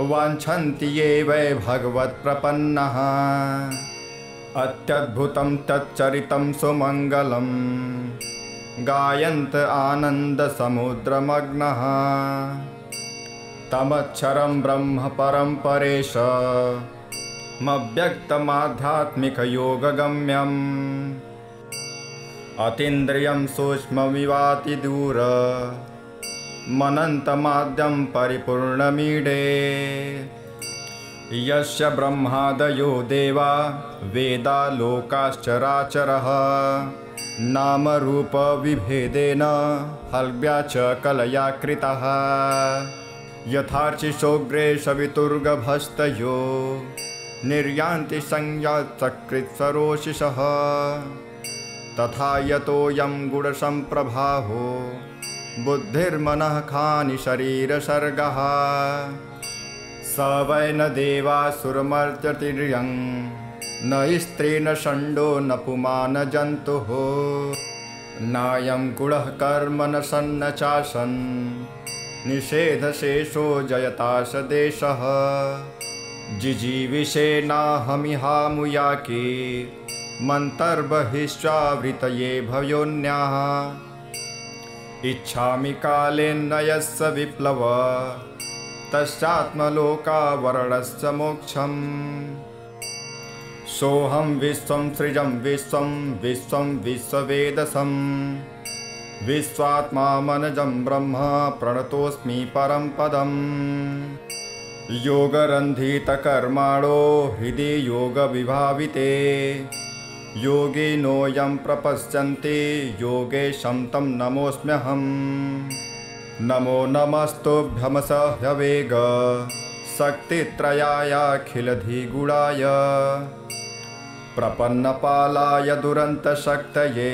वाञ्छन्ति ये वै भगवत्प्रपन्नः। अत्यद्भुतं तच्चरितं सुमङ्गलं गायन्त आनन्दसमुद्रमग्नः। तमक्षरं ब्रह्म परं परेशमव्यक्तमाध्यात्मिकयोगगम्यम्। अतीन्द्रियं सूक्ष्ममिवातिदूर मनन्तमाद्यं परिपूर्णमीडे। यस्य ब्रह्मादयो देवा वेदा लोकाश्चराचरः नामरूपविभेदेन हल्व्या च कलया कृतः। यथार्चिषोग्रे सवितुर्गभस्तयो निर्यान्ति संज्ञाचकृत्सरोषिषः। तथा यतोऽयं गुणसम्प्रभाहो बुद्धिर्मनः खानि शरीरसर्गः। स वै न देवासुरमर्त्यतिर्यं न स्त्री न षण्डो न पुमान् जन्तुः। नायं गुणः कर्म न सन्न चासन् निषेधशेषो जयताश देशः। जिजीविषेणाहमिहामुयाके मन्तर्बहिश्चावृतये भयोन्याः। इच्छामि कालेन यस्य विप्लव तस्यात्मलोकावरणस्य मोक्षम्। सोऽहं विश्वं सृजं विश्वं विश्वं विश्ववेदसं विश्वात्मा मनजं ब्रह्म प्रणतोऽस्मि परं पदम्। योगरन्धितकर्माणो हृदि योगविभाविते योगिनोऽयं प्रपश्यन्ति योगेशं तं नमोऽस्म्यहम्। नमो नमस्तुभ्यमसह्यवेग शक्तित्रयायाखिलधिगुणाय प्रपन्नपालाय दुरन्तशक्तये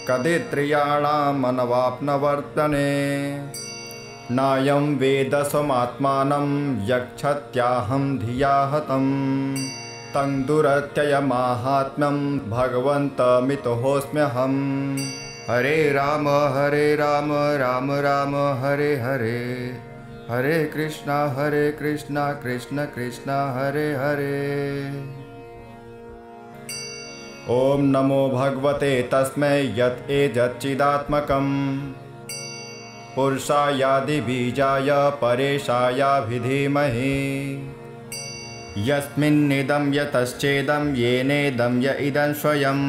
कदित्रियाणामनवाप्नवर्तने। नायं वेद स्वमात्मानं यक्षत्याहं धिया हतं तं दुरत्ययमाहात्म्यं भगवन्तमितोऽस्म्यहम्। हरे राम राम राम हरे हरे हरे कृष्णा कृष्ण कृष्ण हरे हरे। ॐ नमो भगवते तस्मै यत् एतच्चिदात्मकं पुरुषायादिबीजाय परेशायाभिधीमहि। यस्मिन्निदं यतश्चेदं येनेदं य इदं स्वयं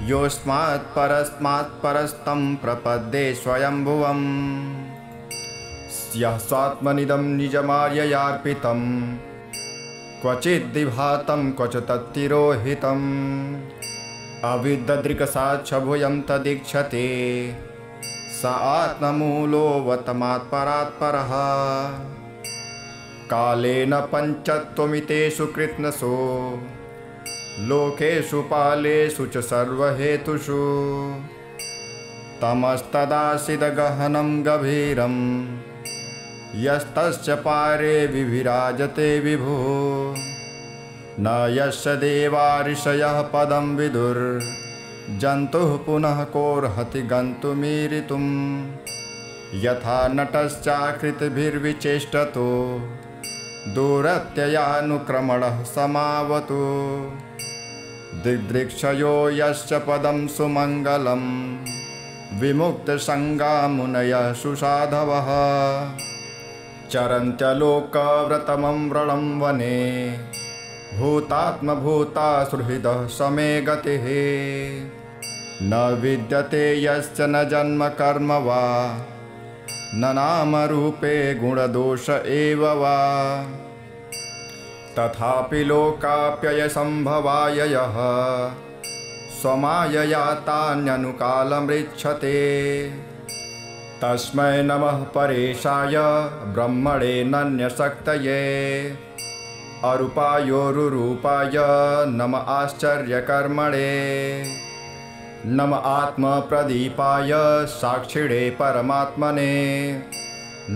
योऽस्मात् परस्तं प्रपद्ये स्वयंभुवम्। यः स्वात्मनिदं निजमार्ययार्पितं क्वचिद्विभातं क्वच तत्तिरोहितम्। अविद्दृक्साक्षभुजं तदीक्षते स आत्ममूलोऽवतमात्परात्परः। कालेन पञ्चत्वमितेषु कृत्स्नसो लोकेषु पालेषु च सर्वहेतुषु। तमस्तदासीदगहनं गभीरं यस्तस्य पारे विभिराजते विभुः। न यस्य देवा ऋषयः पदं विदुर्जन्तुः पुनः कोऽर्हति गन्तुमीरितुम्। यथा नटश्चाकृतिभिर्विचेष्टतो दूरत्ययानुक्रमणः समावतु। दिदृक्षयो यश्च पदं सुमङ्गलं विमुक्तसङ्गा मुनयः सुसाधवः चरन्त्यलोकव्रतमं व्रणं वने भूतात्मभूता सुहृदः समे गतिः न विद्यते यस्य न जन्म कर्म वा न नामरूपे गुणदोष एव वा तथापि लोकाप्ययसम्भवाय यः स्वमायया तान्यनुकालमृच्छते तस्मै नमः परेशाय ब्रह्मणे नन्यशक्तये अरूपायोरुरूपाय नम आश्चर्यकर्मणे नम आत्मप्रदीपाय साक्षिणे परमात्मने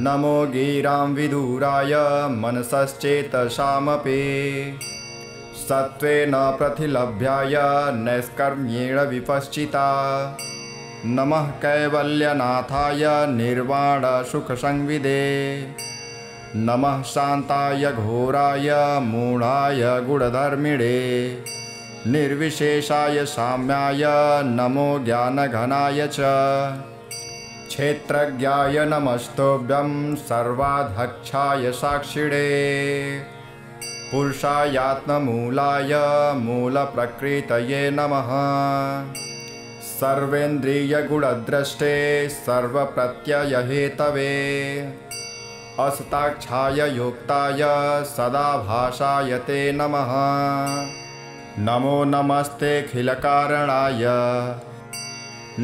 नमो गिरां विदुराय मनसश्चेतसामपि सत्त्वेन प्रतिलभ्याय नैष्कर्म्येण विपश्चिता नमः कैवल्यनाथाय निर्वाणसुखसंविदे नमः शान्ताय घोराय मूढाय गुणधर्मिणे निर्विशेषाय साम्याय नमो ज्ञानघनाय च क्षेत्रज्ञाय नमस्तुभ्यं सर्वाध्यक्षाय साक्षिणे पुरुषायात्ममूलाय मूलप्रकृतये नमः सर्वेन्द्रियगुणद्रष्टे सर्वप्रत्ययहेतवे असताक्षाय योक्ताय सदाभासाय ते नमः नमो नमस्तेऽखिलकारणाय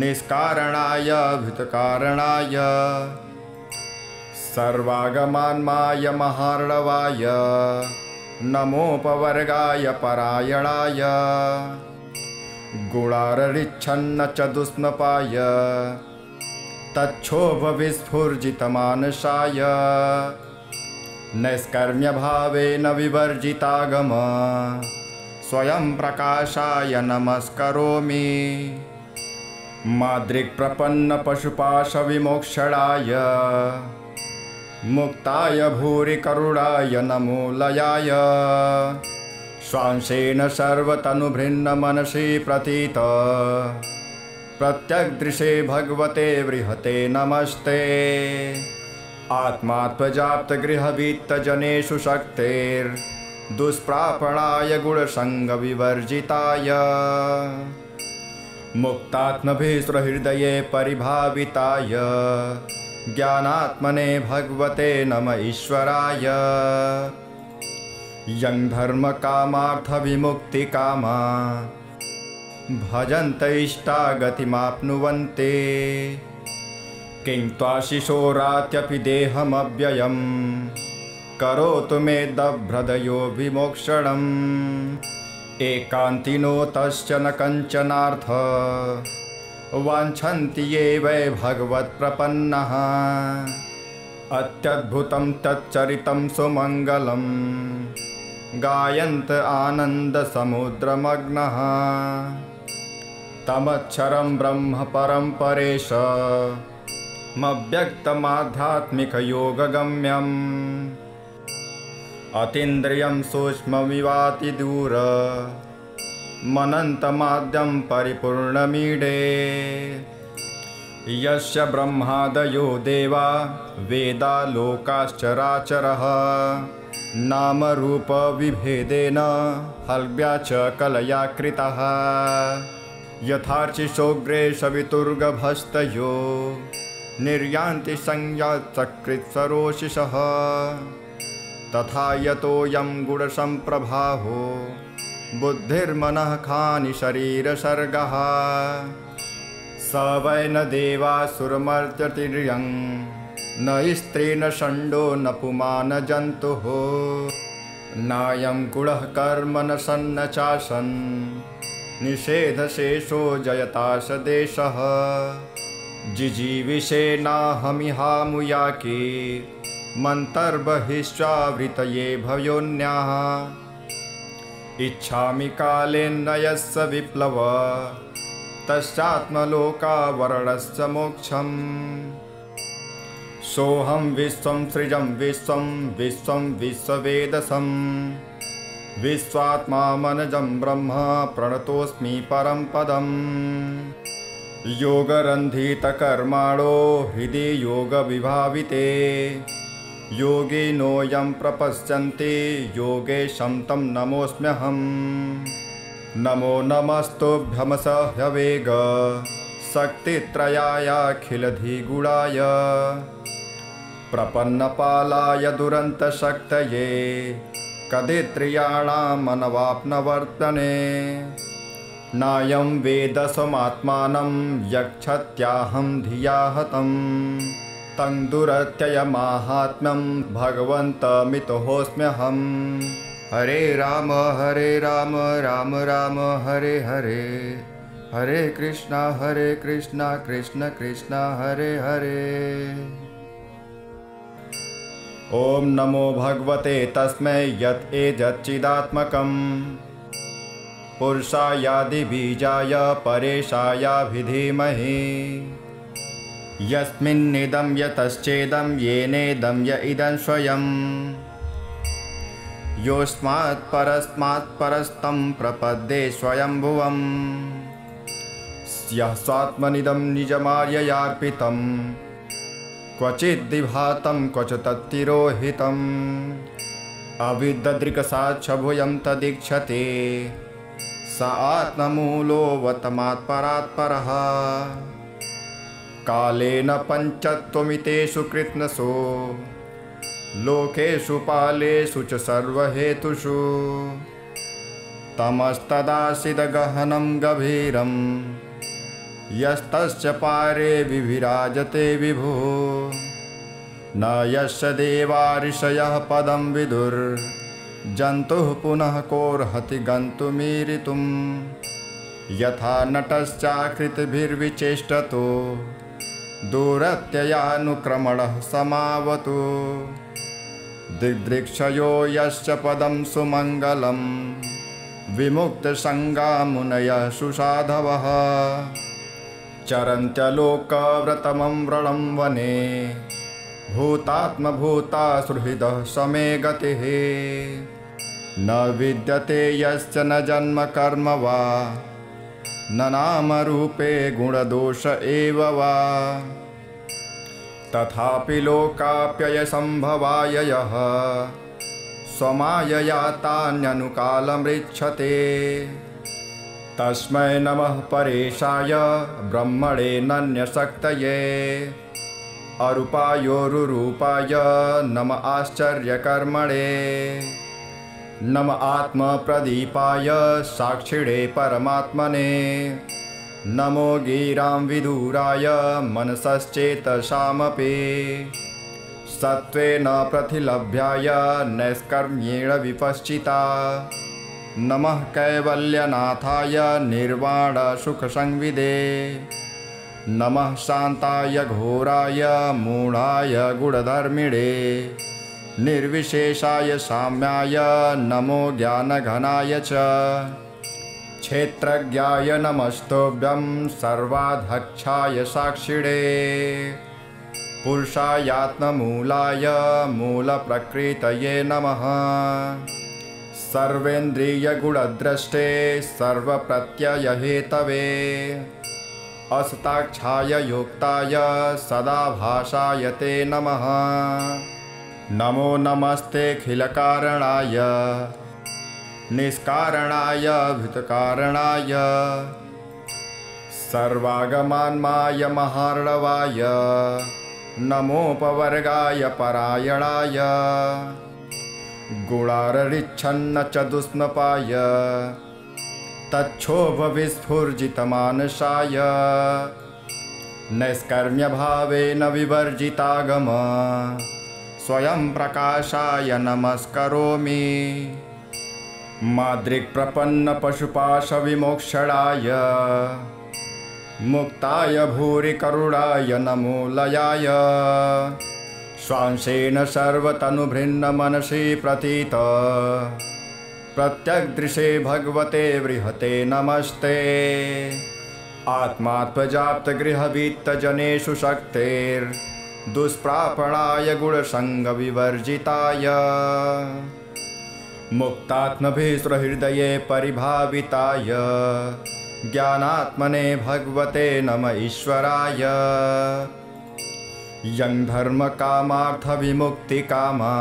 निष्कारणाय भूतकारणाय सर्वागमान्माय महार्णवाय नमोपवर्गाय परायणाय गुणाररिच्छन्न च दुष्णपाय तच्छोभविस्फुर्जितमानसाय नैष्कर्म्यभावेन विवर्जितागम स्वयं प्रकाशाय नमस्करोमि माद्रिक्प्रपन्नपशुपाशविमोक्षणाय मुक्ताय भूरि करुणाय नमो लयाय स्वांशेन सर्वतनुभृन्नमनसि प्रतीत प्रत्यग्दृशे भगवते बृहते नमस्ते आत्मात्मजाप्तगृहवित्तजनेषु शक्तेर्दुष्प्रापणाय गुणसङ्गविवर्जिताय मुक्तात्मभिसृहृदये परिभाविताय ज्ञानात्मने भगवते नम ईश्वराय यं धर्मकामार्थविमुक्तिकामा भजन्त इष्टागतिमाप्नुवन्ते किं त्वाशिशोरात्यपि देहमव्ययं करोतु मे दभ्रदयो विमोक्षणम् एकान्तिनो तस्य न कञ्चनार्थ वाञ्छन्ति ये वै भगवत्प्रपन्नः अत्यद्भुतं तच्चरितं सुमङ्गलं गायन्त आनन्दसमुद्रमग्नः तमक्षरं ब्रह्म परं परेशमव्यक्तमाध्यात्मिकयोगगम्यम् अतीन्द्रियं सूक्ष्ममिवातिदूर मनन्तमाद्यं परिपूर्णमीडे यस्य ब्रह्मादयो देवा वेदा लोकाश्चराचरः नामरूपविभेदेन हल्व्या च कलया कृतः यथार्चिसोग्रे सवितुर्गभस्तयो निर्यान्ति संज्ञाचकृत्सरोषिषः तथा यतोऽयं गुणसम्प्रभाहो बुद्धिर्मनः खानि शरीरसर्गः स वै न देवासुरमर्त्यतिर्यं न स्त्री न षण्डो न पुमान जन्तुः नायं गुणः कर्म न सन्न चासन् निषेधशेषो जयताश देशः जिजीविषेणाहमिहामुयाके मन्तर्बहिश्चावृतये भयोन्याः इच्छामि कालेन यस्य विप्लव तस्यात्मलोकावरणस्य मोक्षम् सोऽहं विश्वं सृजं विश्वं विश्वं विश्ववेदसं विश्वात्मा मनजं ब्रह्म प्रणतोऽस्मि परं पदम् योगरन्धितकर्माणो हृदि योगविभाविते योगिनो यं प्रपश्यन्ति योगेशं तं नमोऽस्म्यहम्। नमो नमस्तुभ्यमसह्यवेग शक्तित्रयायाखिलधिगुणाय प्रपन्नपालाय दुरन्तशक्तये कदित्रियाणामनवाप्नवर्तने। नायं वेदस्वमात्मानं यक्षत्याहं धिया हतं तं दुरत्ययमाहात्म्यं भगवन्तमितोऽस्म्यहम्। हरे राम राम राम हरे हरे, हरे कृष्णा कृष्ण कृष्ण हरे हरे। ओम नमो भगवते तस्मै यत् एतच्चिदात्मकं पुरुषायादिबीजाय परेशायाभिधीमहि। यस्मिन्निदं यतश्चेदं येनेदं य इदं स्वयं योऽस्मात् परस्मात् परस्तं प्रपद्ये स्वयंभुवम्। यः स्वात्मनिदं निजमार्ययार्पितं क्वचिद्विभातं क्वच तत्तिरोहितम्। अविद्दृक्साक्षभुजं तदीक्षते स आत्ममूलोऽवतमात्परात् परः। कालेन पञ्चत्वमितेषु कृत्स्नसु लोकेषु पालेषु च सर्वहेतुषु। तमस्तदासीदगहनं गभीरं यस्तस्य पारे विभिराजते विभुः। न यस्य देवा ऋषयः पदं विदुर्जन्तुः पुनः कोऽर्हति गन्तुमीरितुं। यथा नटश्चाकृतिभिर्विचेष्टतो दूरत्ययानुक्रमणः समावतु। दिग्दृक्षयो यस्य पदं सुमङ्गलं विमुक्तसङ्गा मुनयः सुसाधवः। चरन्त्यलोकव्रतमं व्रणं वने भूतात्मभूता सुहृदः समे गतिः। न विद्यते यश्च न जन्म कर्म वा न नामरूपे गुणदोष एव वा। तथापि लोकाप्ययसम्भवाय यः स्वमायया तान्यनुकालमृच्छते। तस्मै नमः परेशाय ब्रह्मणे नन्यशक्तये अरूपायोरुरूपाय नम आश्चर्यकर्मणे। नम आत्मप्रदीपाय साक्षिणे परमात्मने। नमो गिरां विदुराय मनसश्चेतसामपि सत्त्वेन प्रतिलभ्याय नैष्कर्म्येण विपश्चिता। नमः कैवल्यनाथाय निर्वाणसुखसंविदे। नमः शान्ताय घोराय मूढाय गुणधर्मिणे। निर्विशेषाय साम्याय नमो ज्ञानघनाय च। क्षेत्रज्ञाय नमस्तुभ्यं सर्वाध्यक्षाय साक्षिणे। पुरुषायात्ममूलाय मूलप्रकृतये नमः। सर्वेन्द्रियगुणद्रष्टे सर्वप्रत्ययहेतवे। असताक्षाय योक्ताय सदाभासाय ते नमः। नमो नमस्तेऽखिलकारणाय निष्कारणाय भूतकारणाय सर्वागमान्माय महार्णवाय नमोपवर्गाय परायणाय गुणाररिच्छन्न च दुष्णपाय तच्छोभविस्फुर्जितमानसाय नैष्कर्म्यभावेन विवर्जितागम स्वयं प्रकाशाय नमस्करोमि। मादृक्प्रपन्नपशुपाशविमोक्षणाय मुक्ताय भूरि करुणाय नमो लयाय। स्वांशेन सर्वतनुभृन्नमनसि प्रतीत प्रत्यग्दृशे भगवते बृहते नमस्ते। आत्मात्मजाप्तगृहवित्तजनेषु शक्तेर्दुष्प्रापणाय गुणसङ्गविवर्जिताय मुक्तात्मभिस्वहृदये परिभाविताय ज्ञानात्मने भगवते नम ईश्वराय। यं धर्मकामार्थविमुक्तिकामा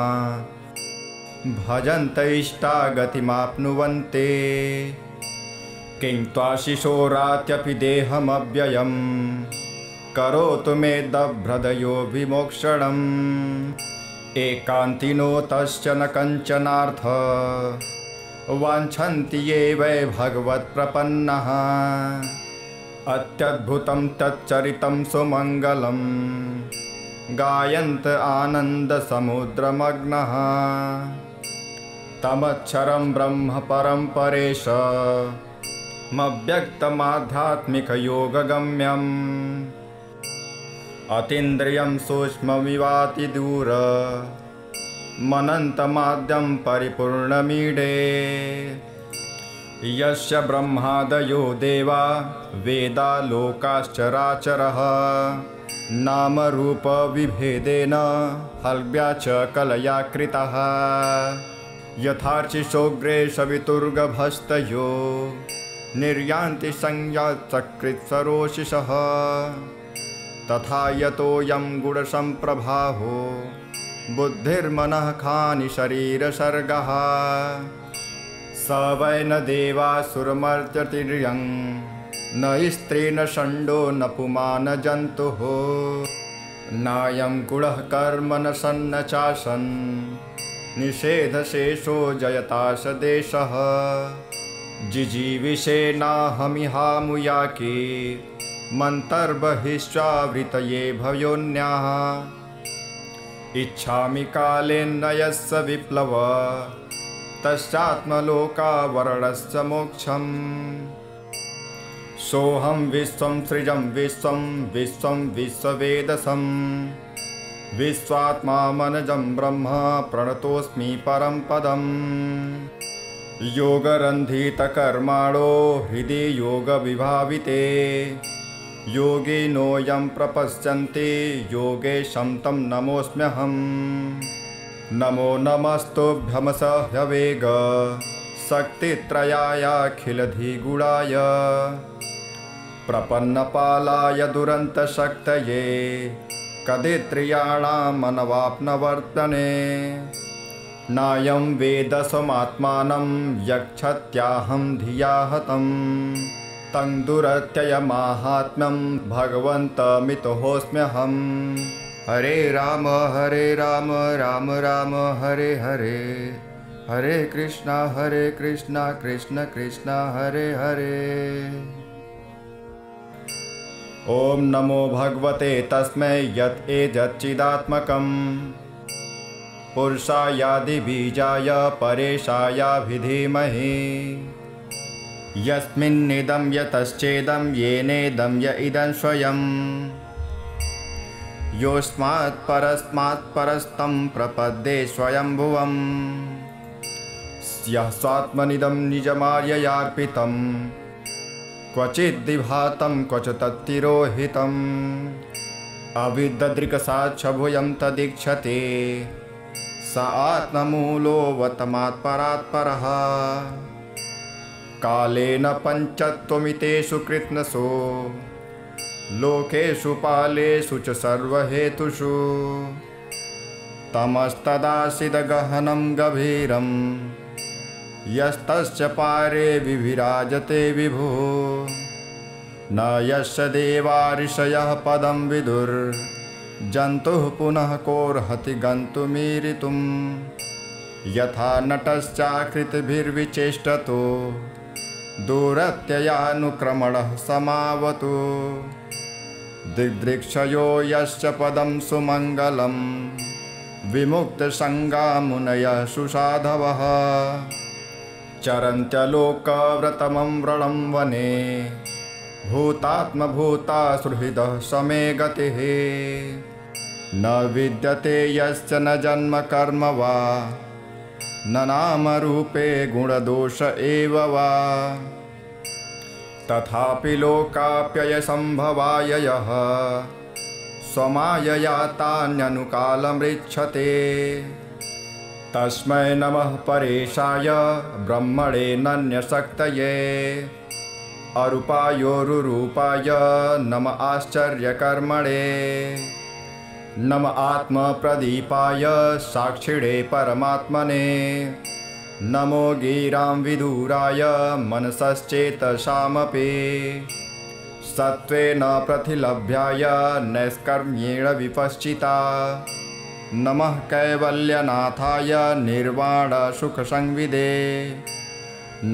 भजन्त इष्टागतिमाप्नुवन्ते। किं त्वाशिशोरात्यपि देहमव्ययं करोतु मे दभ्रदयो विमोक्षणम्। एकान्तिनो तस्य न कञ्चनार्थ वाञ्छन्ति ये वै भगवत्प्रपन्नः। अत्यद्भुतं तच्चरितं सुमङ्गलं गायन्त आनन्दसमुद्रमग्नः। तमक्षरं ब्रह्म परं परेशमव्यक्तमाध्यात्मिकयोगगम्यम्। अतीन्द्रियं सूक्ष्ममिवातिदूर मनन्तमाद्यं परिपूर्णमीडे। यस्य ब्रह्मादयो देवा वेदा लोकाश्चराचरः। नामरूपविभेदेन हल्व्या च कलया कृतः। यथार्चिषोऽग्रे सवितुर्गभस्तयो निर्यान्ति संज्ञाचकृत्सरोषिषः। तथा यतोऽयं गुणसम्प्रभाहो बुद्धिर्मनः खानि शरीरसर्गः। स वै न देवासुरमर्त्यतिर्यं न स्त्री न षण्डो न पुमान् न जन्तुः। नायं गुणः कर्म न सन्न चासन् निषेधशेषो जयताश देशः। जिजीविषेणाहमिहामुयाके मन्तर्बहिश्चावृतये भयोन्याः। इच्छामि कालेन यस्य विप्लव तस्यात्मलोकावरणस्य मोक्षम्। सोऽहं विश्वं सृजं विश्वं विश्वं विश्ववेदसं। विश्वात्मा मनजं ब्रह्म प्रणतोऽस्मि परं पदम्। योगरन्धितकर्माणो हृदि योगविभाविते। योगिनोऽयं प्रपश्यन्ति योगेशं तं नमोऽस्म्यहम्। नमो नमस्तुभ्यमस ह्यवेग शक्तित्रयायाखिलधिगुणाय। प्रपन्नपालाय दुरन्तशक्तये कदित्रियाणामनवाप्नवर्तने। नायं वेदसमात्मानं यक्षत्याहं धिया हतम्। तं दुरत्ययमाहात्म्यं भगवन्तमितोऽस्म्यहम्। हरे राम राम राम हरे हरे। हरे कृष्ण कृष्ण कृष्ण हरे हरे। ॐ नमो भगवते तस्मै यत् एतच्चिदात्मकम्। पुरुषायादिबीजाय परेशायाभिधीमहि। यस्मिन्निदं यतश्चेदं येनेदं य इदं स्वयं। योऽस्मात् परस्मात् परस्तं प्रपद्ये स्वयंभुवम्। यः स्वात्मनिदं निजमार्ययार्पितं क्वचिद्विभातं क्वच तत्तिरोहितम्। अविद्ददृक्साक्षभुजं तदीक्षते स आत्ममूलोऽवतमात्परात् परः। कालेन पञ्चत्वमितेषु कृत्स्नसु लोकेषु पालेषु च सर्वहेतुषु। तमस्तदासीदगहनं गभीरं यस्तस्य पारे विभिराजते विभुः। न यस्य देवा ऋषयः पदं विदुर्जन्तुः पुनः कोऽर्हति गन्तुमीरितुम्। यथा नटश्चाकृतिभिर्विचेष्टतो दूरत्ययानुक्रमणः समावतु। दिग्दृक्षयो यस्य पदं सुमङ्गलं विमुक्तसङ्गा मुनयः सुसाधवः। चरन्त्यलोकव्रतमं व्रणं वने भूतात्मभूता सुहृदः समे गतिः। न विद्यते यस्य न जन्म कर्म वा न नामरूपे गुणदोष एव वा। तथापि लोकाप्ययसम्भवाय यः स्वमायया तान्यनुकालमृच्छते। तस्मै नमः परेशाय ब्रह्मणे नन्यशक्तये। अरूपायोरुरूपाय नम आश्चर्यकर्मणे नम आत्मप्रदीपाय साक्षिणे परमात्मने नमो गिरां विदुराय मनसश्चेतसामपि सत्त्वेन प्रतिलभ्याय नैष्कर्म्येण विपश्चिता नमः कैवल्यनाथाय निर्वाणसुखसंविदे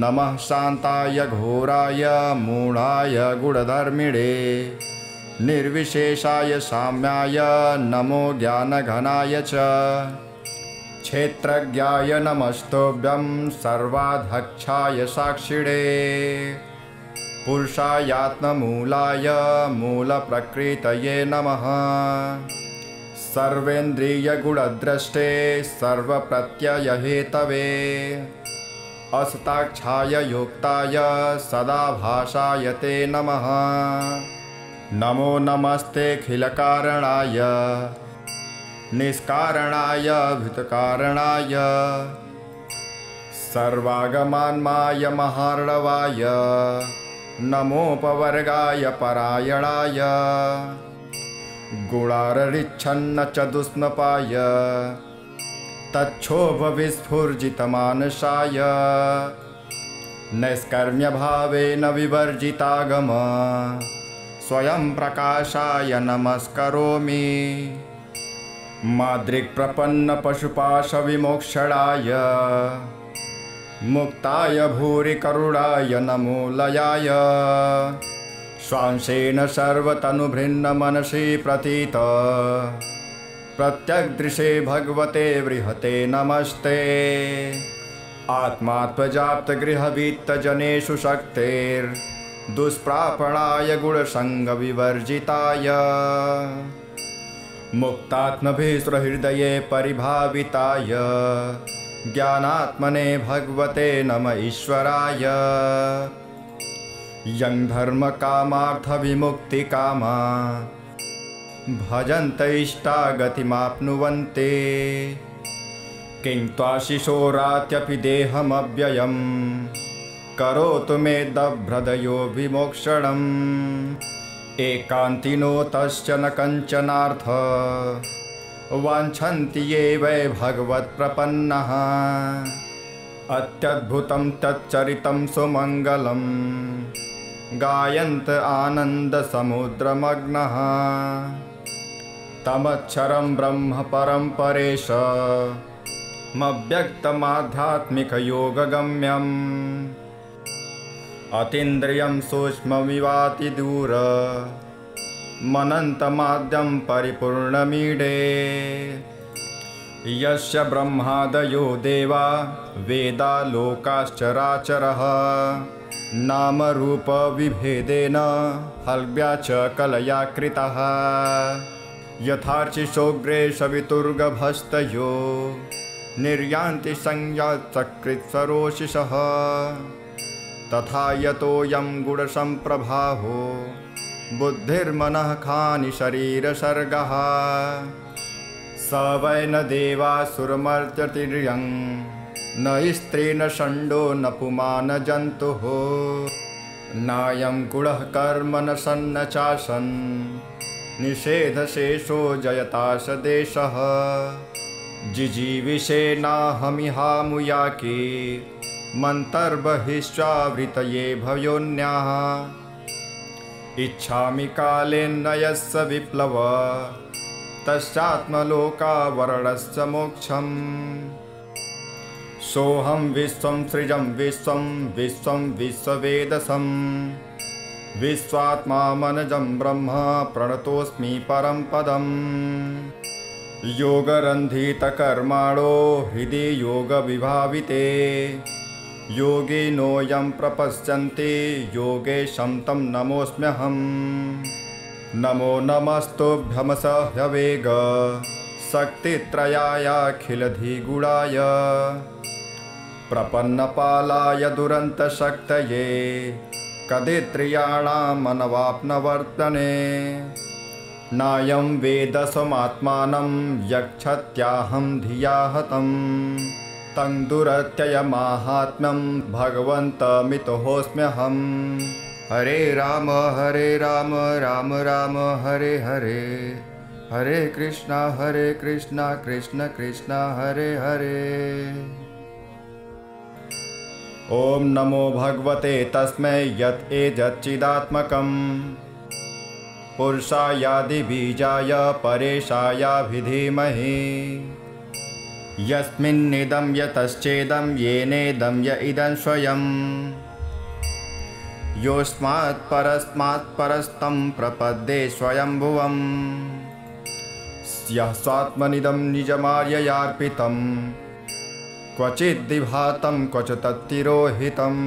नमः शान्ताय घोराय मूढाय गुणधर्मिणे निर्विशेषाय साम्याय नमो ज्ञानघनाय च क्षेत्रज्ञाय नमस्तुभ्यं सर्वाध्यक्षाय साक्षिणे पुरुषायात्ममूलाय मूलप्रकृतये नमः सर्वेन्द्रियगुणद्रष्टे सर्वप्रत्ययहेतवे असताक्षाय योक्ताय सदाभासाय ते नमः नमो नमस्तेऽखिलकारणाय निष्कारणाय भूतकारणाय सर्वागमान्माय महार्णवाय नमोपवर्गाय परायणाय गुणाररिच्छन्न च दुष्णपाय तच्छोभविस्फुर्जितमानसाय नैष्कर्म्यभावेन विवर्जितागम स्वयं प्रकाशाय नमस्करोमि मादृक्प्रपन्नपशुपाशविमोक्षणाय मुक्ताय भूरि करुणाय नमो लयाय स्वांशेन सर्वतनुभृन्नमनसि प्रतीत प्रत्यग्दृशे भगवते बृहते नमस्ते आत्मात्मजाप्तगृहवित्तजनेषु शक्तेर्दुष्प्रापणाय गुणसङ्गविवर्जिताय मुक्तात्मभिस्वहृदये परिभाविताय ज्ञानात्मने भगवते नम ईश्वराय यं धर्मकामार्थविमुक्तिकामा भजन्त इष्टागतिमाप्नुवन्ते किं त्वाशिशोरात्यपि देहमव्ययं करोतु मे दभ्रदयो विमोक्षणम् एकान्तिनो तश्च न कञ्चनार्थ वाञ्छन्ति ये वै भगवत्प्रपन्नः अत्यद्भुतं तच्चरितं सुमङ्गलं गायन्त आनन्दसमुद्रमग्नः तमक्षरं ब्रह्म परं परेशमव्यक्तमाध्यात्मिकयोगगम्यम् अतीन्द्रियं सूक्ष्ममिवातिदूर मनन्तमाद्यं परिपूर्णमीडे यस्य ब्रह्मादयो देवा वेदा लोकाश्चराचरः नामरूपविभेदेन हल्व्या च कलया कृतः यथार्चिषोग्रे सवितुर्गभस्तयो निर्यान्ति संज्ञाचकृत्सरोषिषः तथा यतोऽयं गुणसम्प्रभाहो बुद्धिर्मनः खानि शरीरसर्गः स वै न देवासुरमर्त्यतिर्यं न स्त्री न षण्डो न पुमान् जन्तुः नायं गुणः कर्म न सन्न चासन् निषेधशेषो जयताश देशः जिजीविषेनाहमिहामुयाके मन्तर्बहिश्चावृतये भयोन्याः इच्छामि कालेन्नयस्य विप्लव तस्यात्मलोकावरणस्य मोक्षम् सोऽहं विश्वं सृजं विश्वं विश्वं विश्ववेदसं विश्वात्मा मनजं ब्रह्म प्रणतोऽस्मि परं पदम् योगरन्धितकर्माणो हृदि योगविभाविते योगिनोऽयं प्रपश्यन्ति योगेशं तं नमोऽस्म्यहम् नमो नमस्तुभ्यमसह्यवेग शक्तित्रयायाखिलधिगुणाय प्रपन्नपालाय दुरन्तशक्तये कदित्रियाणामनवाप्नवर्तने नायं वेदसमात्मानं यक्षत्याहं धिया हतं तं दुरत्ययमाहात्म्यं भगवन्तमितोऽस्म्यहम् हरे राम राम राम हरे हरे, हरे कृष्णा कृष्ण कृष्ण हरे हरे। ओम नमो भगवते तस्मै यत् एतच्चिदात्मकं पुरुषायादिबीजाय परेशाय धीमहि यस्मिन्निदं यतश्चेदं येनेदं य इदं स्वयं योऽस्मात् परस्मात् परस्तं प्रपद्ये स्वयंभुवम् यः स्वात्मनिदं निजमार्ययार्पितं क्वचिद्विभातं क्वच तत्तिरोहितम्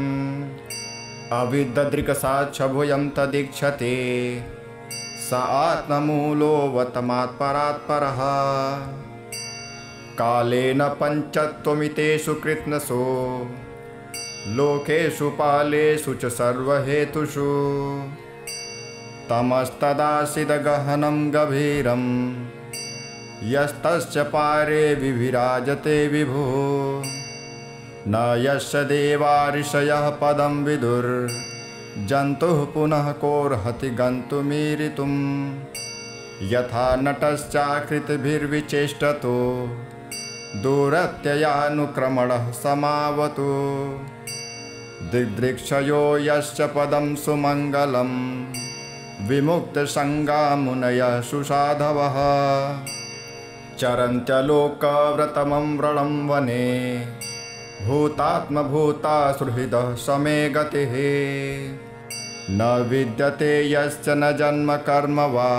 अविद्दृक्साक्षभुजं तदीक्षते स आत्ममूलोऽवतमात् परात् परः कालेन पञ्चत्वमितेषु कृत्स्नसो लोकेषु पालेषु च सर्वहेतुषु तमस्तदासीदगहनं गभीरं यस्तस्य पारे विविराजते विभुः न यस्य देवा ऋषयः पदं विदुर्जन्तुः पुनः कोऽर्हति गन्तुमीरितुं यथा नटश्चाकृतिभिर्विचेष्टतो दूरत्ययानुक्रमणः समावतु दिदृक्षयो यस्य पदं सुमङ्गलं विमुक्तसङ्गा मुनयः सुसाधवः चरन्त्यलोकव्रतमं व्रणं वने भूतात्मभूता सुहृदः समे गतिः न विद्यते यस्य न जन्म कर्म वा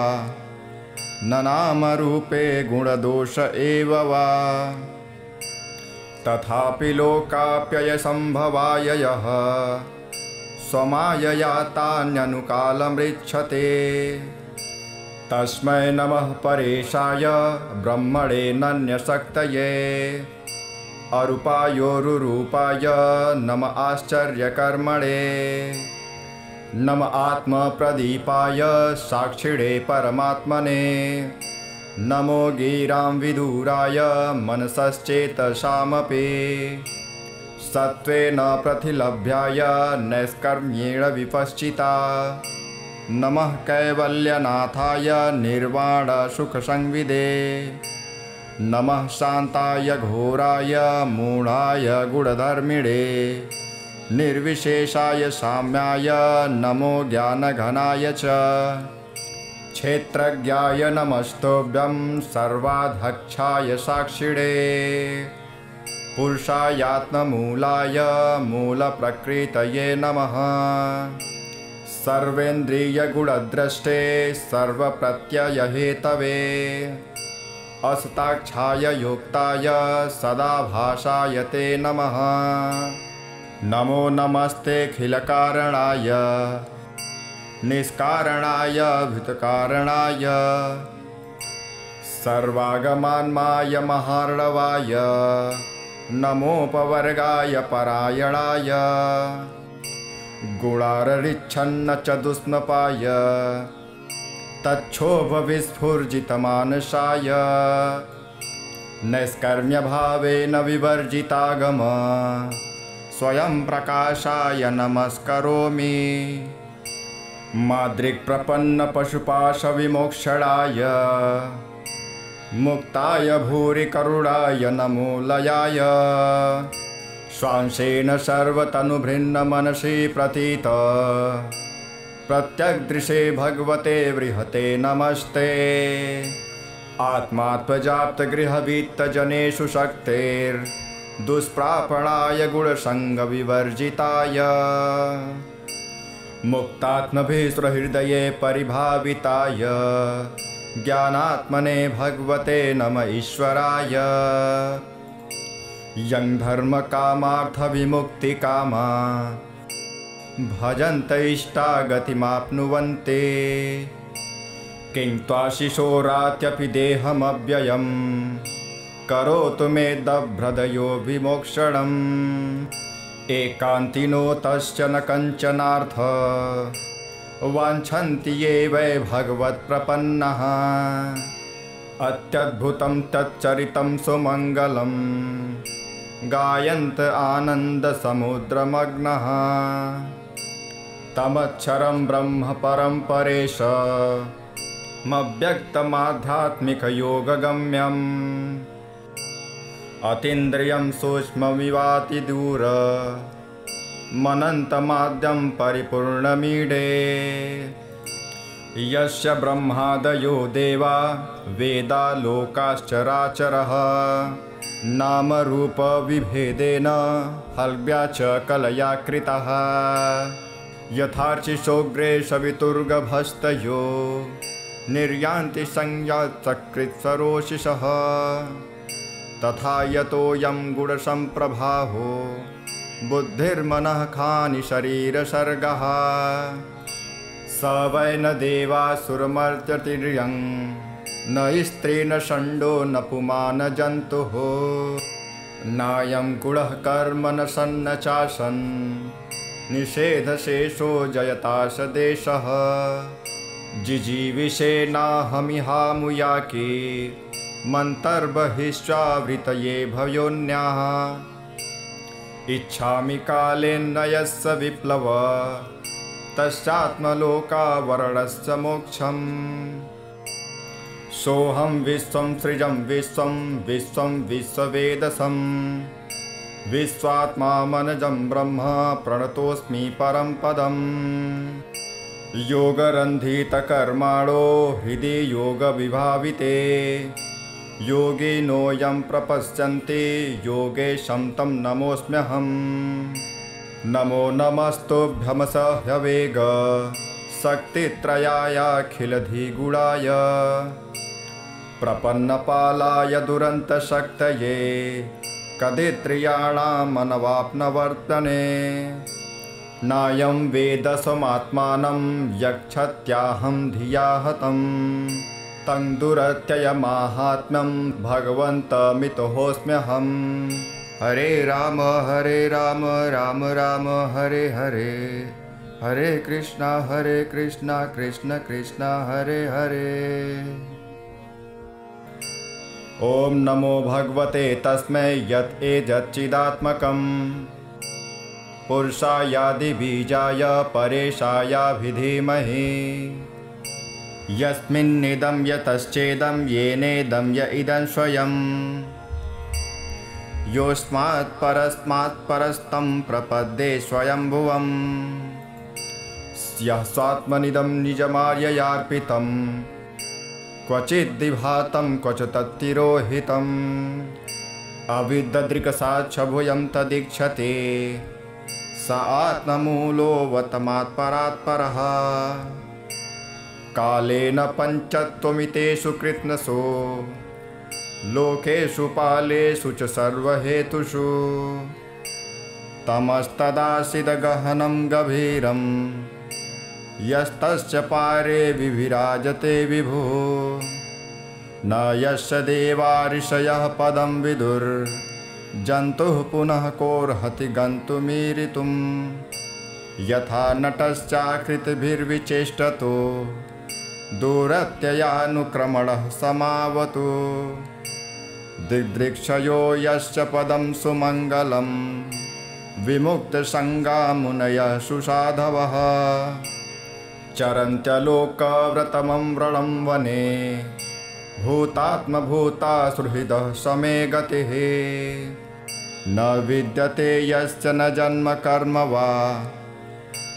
न नामरूपे गुणदोष एव वा तथापि लोकाप्ययसम्भवाय यः स्वमायया तान्यनुकालमृच्छते तस्मै नमः परेशाय ब्रह्मणे नन्यशक्तये अरूपायोरुरूपाय नम आश्चर्यकर्मणे नम आत्मप्रदीपाय साक्षिणे परमात्मने नमो गिरां विदुराय मनसश्चेतसामपि सत्त्वेन प्रतिलभ्याय नैष्कर्म्येण विपश्चिता नमः कैवल्यनाथाय निर्वाणसुखसंविदे नमः शान्ताय घोराय मूढाय गुणधर्मिणे निर्विशेषाय साम्याय नमो ज्ञानघनाय च क्षेत्रज्ञाय नमस्तुभ्यं सर्वाध्यक्षाय साक्षिणे पुरुषायात्ममूलाय मूलप्रकृतये नमः सर्वेन्द्रियगुणद्रष्टे सर्वप्रत्ययहेतवे असताक्षाय योक्ताय सदाभासाय ते नमः नमो नमस्तेऽखिलकारणाय निष्कारणाय भूतकारणाय सर्वागमान्माय महार्णवाय नमोपवर्गाय परायणाय गुणाररिच्छन्न च दुष्णपाय तच्छोभविस्फुर्जितमानसाय नैष्कर्म्यभावेन विवर्जितागम स्वयं प्रकाशाय नमस्करोमि माद्रिक्प्रपन्नपशुपाशविमोक्षणाय मुक्ताय भूरिकरुणाय नमो लयाय स्वांशेन सर्वतनुभृन्नमनसि प्रतीत प्रत्यग्दृशे भगवते बृहते नमस्ते आत्मात्मजाप्तगृहवित्तजनेषु शक्तेर्दुष्प्रापणाय गुणसङ्गविवर्जिताय मुक्तात्मभिसृहृदये परिभाविताय ज्ञानात्मने भगवते नम ईश्वराय यं धर्मकामार्थविमुक्तिकामा भजन्त इष्टागतिमाप्नुवन्ते किं त्वाशिशोरात्यपि देहमव्ययं करोतु मे दभ्रदयो विमोक्षणम् एकान्तिनो तस्य न कञ्चनार्थ वाञ्छन्ति ये वै भगवत्प्रपन्नः अत्यद्भुतं तच्चरितं सुमङ्गलं गायन्त आनन्दसमुद्रमग्नः तमक्षरं ब्रह्म परं परेशमव्यक्तमाध्यात्मिकयोगगम्यम् अतीन्द्रियं सूक्ष्ममिवातिदूर मनन्तमाद्यं परिपूर्णमीडे यस्य ब्रह्मादयो देवा वेदा लोकाश्चराचरः नामरूपविभेदेन हल्व्या च कलया कृतः यथार्चिषोग्रे सवितुर्गभस्तयो निर्यान्ति संज्ञाचकृत्सरोषिषः तथा यतोऽयं गुणसम्प्रभाहो बुद्धिर्मनः खानि शरीरसर्गः स वै न देवासुरमर्त्यतिर्यं न स्त्री न षण्डो न पुमान् जन्तुः नायं गुणः कर्म न सन्न चासन् निषेधशेषो जयताश देशः जिजीविषेणाहमिहामुयाके मन्तर्बहिश्चावृतये भयोन्याः इच्छामि कालेन यस्य विप्लव तस्यात्मलोकावरणस्य मोक्षम् सोऽहं विश्वं सृजं विश्वं विश्वं विश्ववेदसं विश्वात्मा मनजं ब्रह्म प्रणतोऽस्मि परं पदम् योगरन्धितकर्माणो हृदि योगविभाविते योगिनोऽयं प्रपश्यन्ति योगेशं तं नमोऽस्म्यहम् नमो नमस्तुभ्यमसह्यवेग शक्तित्रयायाखिलधिगुणाय प्रपन्नपालाय दुरन्तशक्तये कदित्रियाणामनवाप्नवर्तने नायं वेदसमात्मानं यक्षत्याहं धिया हतं तं दुरत्ययमाहात्म्यं भगवन्तमितोऽस्म्यहम् हरे राम राम राम हरे हरे हरे कृष्णा कृष्ण कृष्ण हरे हरे। ओम नमो भगवते तस्मै यत् एतच्चिदात्मकं पुरुषायादिबीजाय परेशायाभिधीमहि यस्मिन्निदं यतश्चेदं येनेदं य इदं स्वयं योऽस्मात् परस्मात् परस्तं प्रपद्ये स्वयंभुवम् यः स्वात्मनिदं निजमार्ययार्पितं क्वचिद्विभातं क्वच तत्तिरोहितम् अविद्दृक्साक्षभुजं तदीक्षते स आत्ममूलोऽवतमात्परात् परः कालेन पञ्चत्वमितेषु कृत्स्नसु लोकेषु पालेषु च सर्वहेतुषु तमस्तदासीदगहनं गभीरं यस्तस्य पारे विभिराजते विभुः न यस्य देवा ऋषयः पदं विदुर्जन्तुः पुनः कोऽर्हति गन्तुमीरितुं यथा नटश्चाकृतिभिर्विचेष्टतो दूरत्ययानुक्रमणः समावतु दिग्दृक्षयो यस्य पदं सुमङ्गलं विमुक्तसङ्गा मुनयः सुसाधवः चरन्त्यलोकव्रतमं व्रणं वने भूतात्मभूता सुहृदः समे गतिः न विद्यते यश्च न जन्म कर्म वा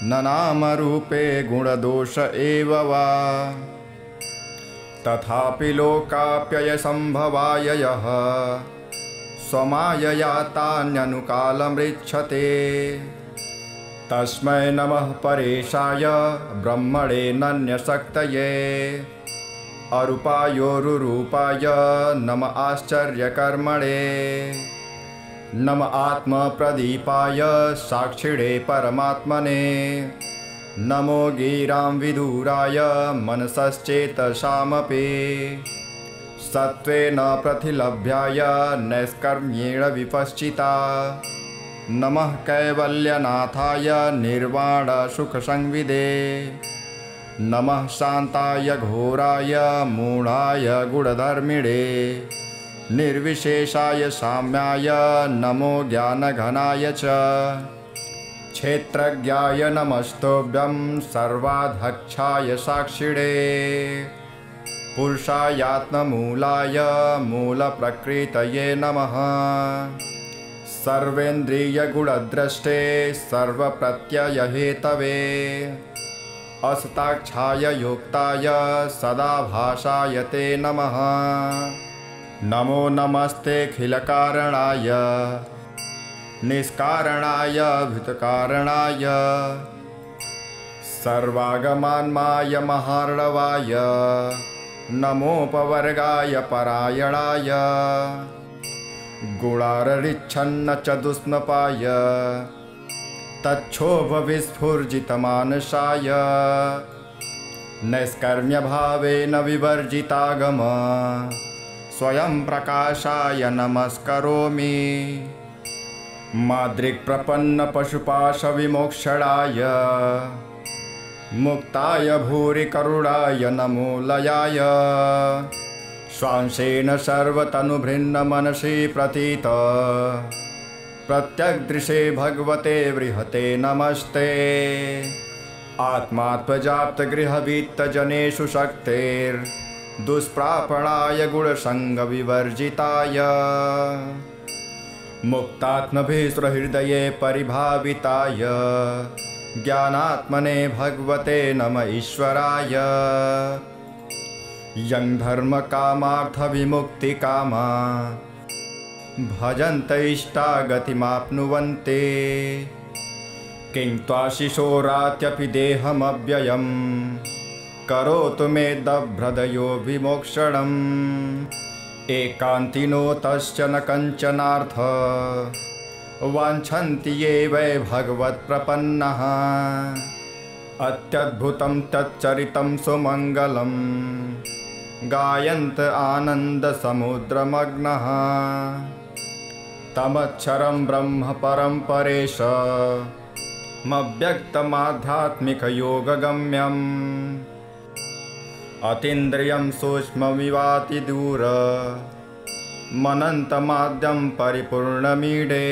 न नामरूपे गुणदोष एव वा तथापि लोकाप्ययसम्भवाय यः स्वमायया तान्यनुकालमृच्छते तस्मै नमः परेशाय ब्रह्मणे नन्यशक्तये अरूपायोरुरूपाय नम आश्चर्यकर्मणे नम आत्मप्रदीपाय साक्षिणे परमात्मने नमो गिरां विदुराय मनसश्चेतसामपि सत्त्वेन प्रतिलभ्याय नैष्कर्म्येण विपश्चिता नमः कैवल्यनाथाय निर्वाणसुखसंविदे नमः शान्ताय घोराय मूढाय गुणधर्मिणे निर्विशेषाय साम्याय नमो ज्ञानघनाय च क्षेत्रज्ञाय नमस्तुभ्यं सर्वाध्यक्षाय साक्षिणे पुरुषायात्ममूलाय मूलप्रकृतये नमः सर्वेन्द्रियगुणद्रष्टे सर्वप्रत्ययहेतवे असताक्षाय युक्ताय सदाभासाय ते नमः नमो नमस्तेऽखिलकारणाय निष्कारणाय भूतकारणाय सर्वागमान्माय महार्णवाय नमोपवर्गाय परायणाय गुणाररिच्छन्न च दुष्णपाय तच्छोभविस्फुर्जितमानसाय नैष्कर्म्यभावेन विवर्जितागम स्वयं प्रकाशाय नमस्करोमि माद्रिक्प्रपन्नपशुपाशविमोक्षणाय मुक्ताय भूरि करुणाय नमो लयाय स्वांशेन सर्वतनुभृन्नमनसि प्रतीत प्रत्यग्दृशे भगवते बृहते नमस्ते आत्मात्मजाप्तगृहवित्तजनेषु शक्तेर्दुष्प्रापणाय गुणसङ्गविवर्जिताय मुक्तात्मभिसृहृदये परिभाविताय ज्ञानात्मने भगवते नम ईश्वराय यं धर्मकामार्थविमुक्तिकामा भजन्त इष्टागतिमाप्नुवन्ते किं त्वाशिशोरात्यपि देहमव्ययं करोतु मे दभ्रदयो विमोक्षणम् एकान्तिनो तश्च न कञ्चनार्थ वाञ्छन्ति ये वै भगवत्प्रपन्नः अत्यद्भुतं तच्चरितं सुमङ्गलं गायन्त आनन्दसमुद्रमग्नः तमक्षरं ब्रह्म परं परेशमव्यक्तमाध्यात्मिकयोगगम्यम् अतीन्द्रियं सूक्ष्ममिवातिदूर मनन्तमाद्यं परिपूर्णमीडे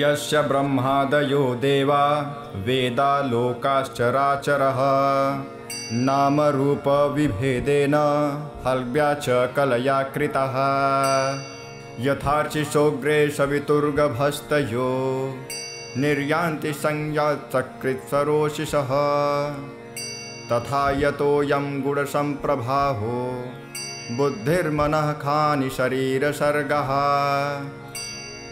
यस्य ब्रह्मादयो देवा वेदा लोकाश्चराचरः नामरूपविभेदेन हल्व्या च कलया कृतः यथार्चिषोग्रे सवितुर्गभस्तयो निर्यान्ति संयात्सकृत्सरोषिषः तथा यतोऽयं गुणसम्प्रभाहो बुद्धिर्मनः खानि शरीरसर्गः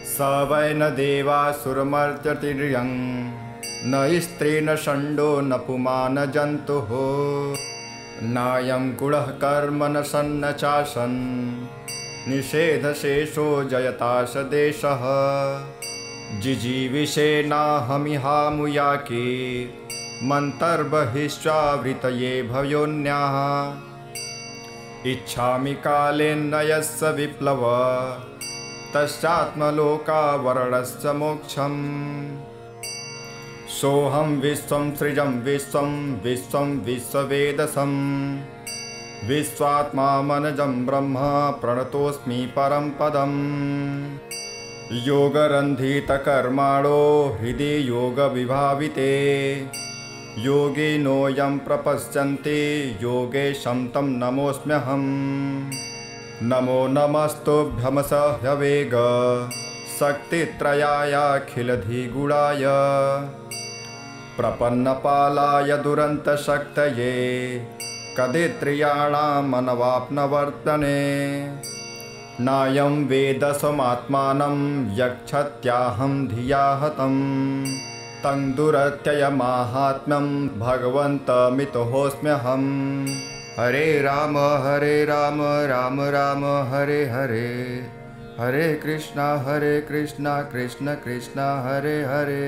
स वै न देवासुरमर्त्यतिर्यं न स्त्री न षण्डो न पुमान् जन्तुः नायं गुणः कर्म न सन्न चासन् निषेधशेषो जयताश देशः जिजीविषेणाहमिहामुयाके मन्तर्बहिश्चावृतये भयोन्याः इच्छामि कालेन यस्य विप्लव तस्यात्मलोकावरणस्य मोक्षम् सोऽहं विश्वं सृजं विश्वं विश्वं विश्ववेदसं विश्वात्मा मनजं ब्रह्म प्रणतोऽस्मि परं पदम् योगरन्धितकर्माणो हृदि योगविभाविते योगिनोऽयं प्रपश्यन्ति योगेशं तं नमोऽस्म्यहम् नमो नमस्तुभ्यमसह्यवेग शक्तित्रयायाखिलधिगुणाय प्रपन्नपालाय दुरन्तशक्तये कदित्रियाणामनवाप्नवर्तने नायं वेदसमात्मानं यक्षत्याहं धिया हतं तं दुरत्ययमाहात्म्यं भगवन्तमितोऽस्म्यहम् हरे राम राम राम हरे हरे हरे कृष्णा कृष्ण कृष्ण हरे हरे।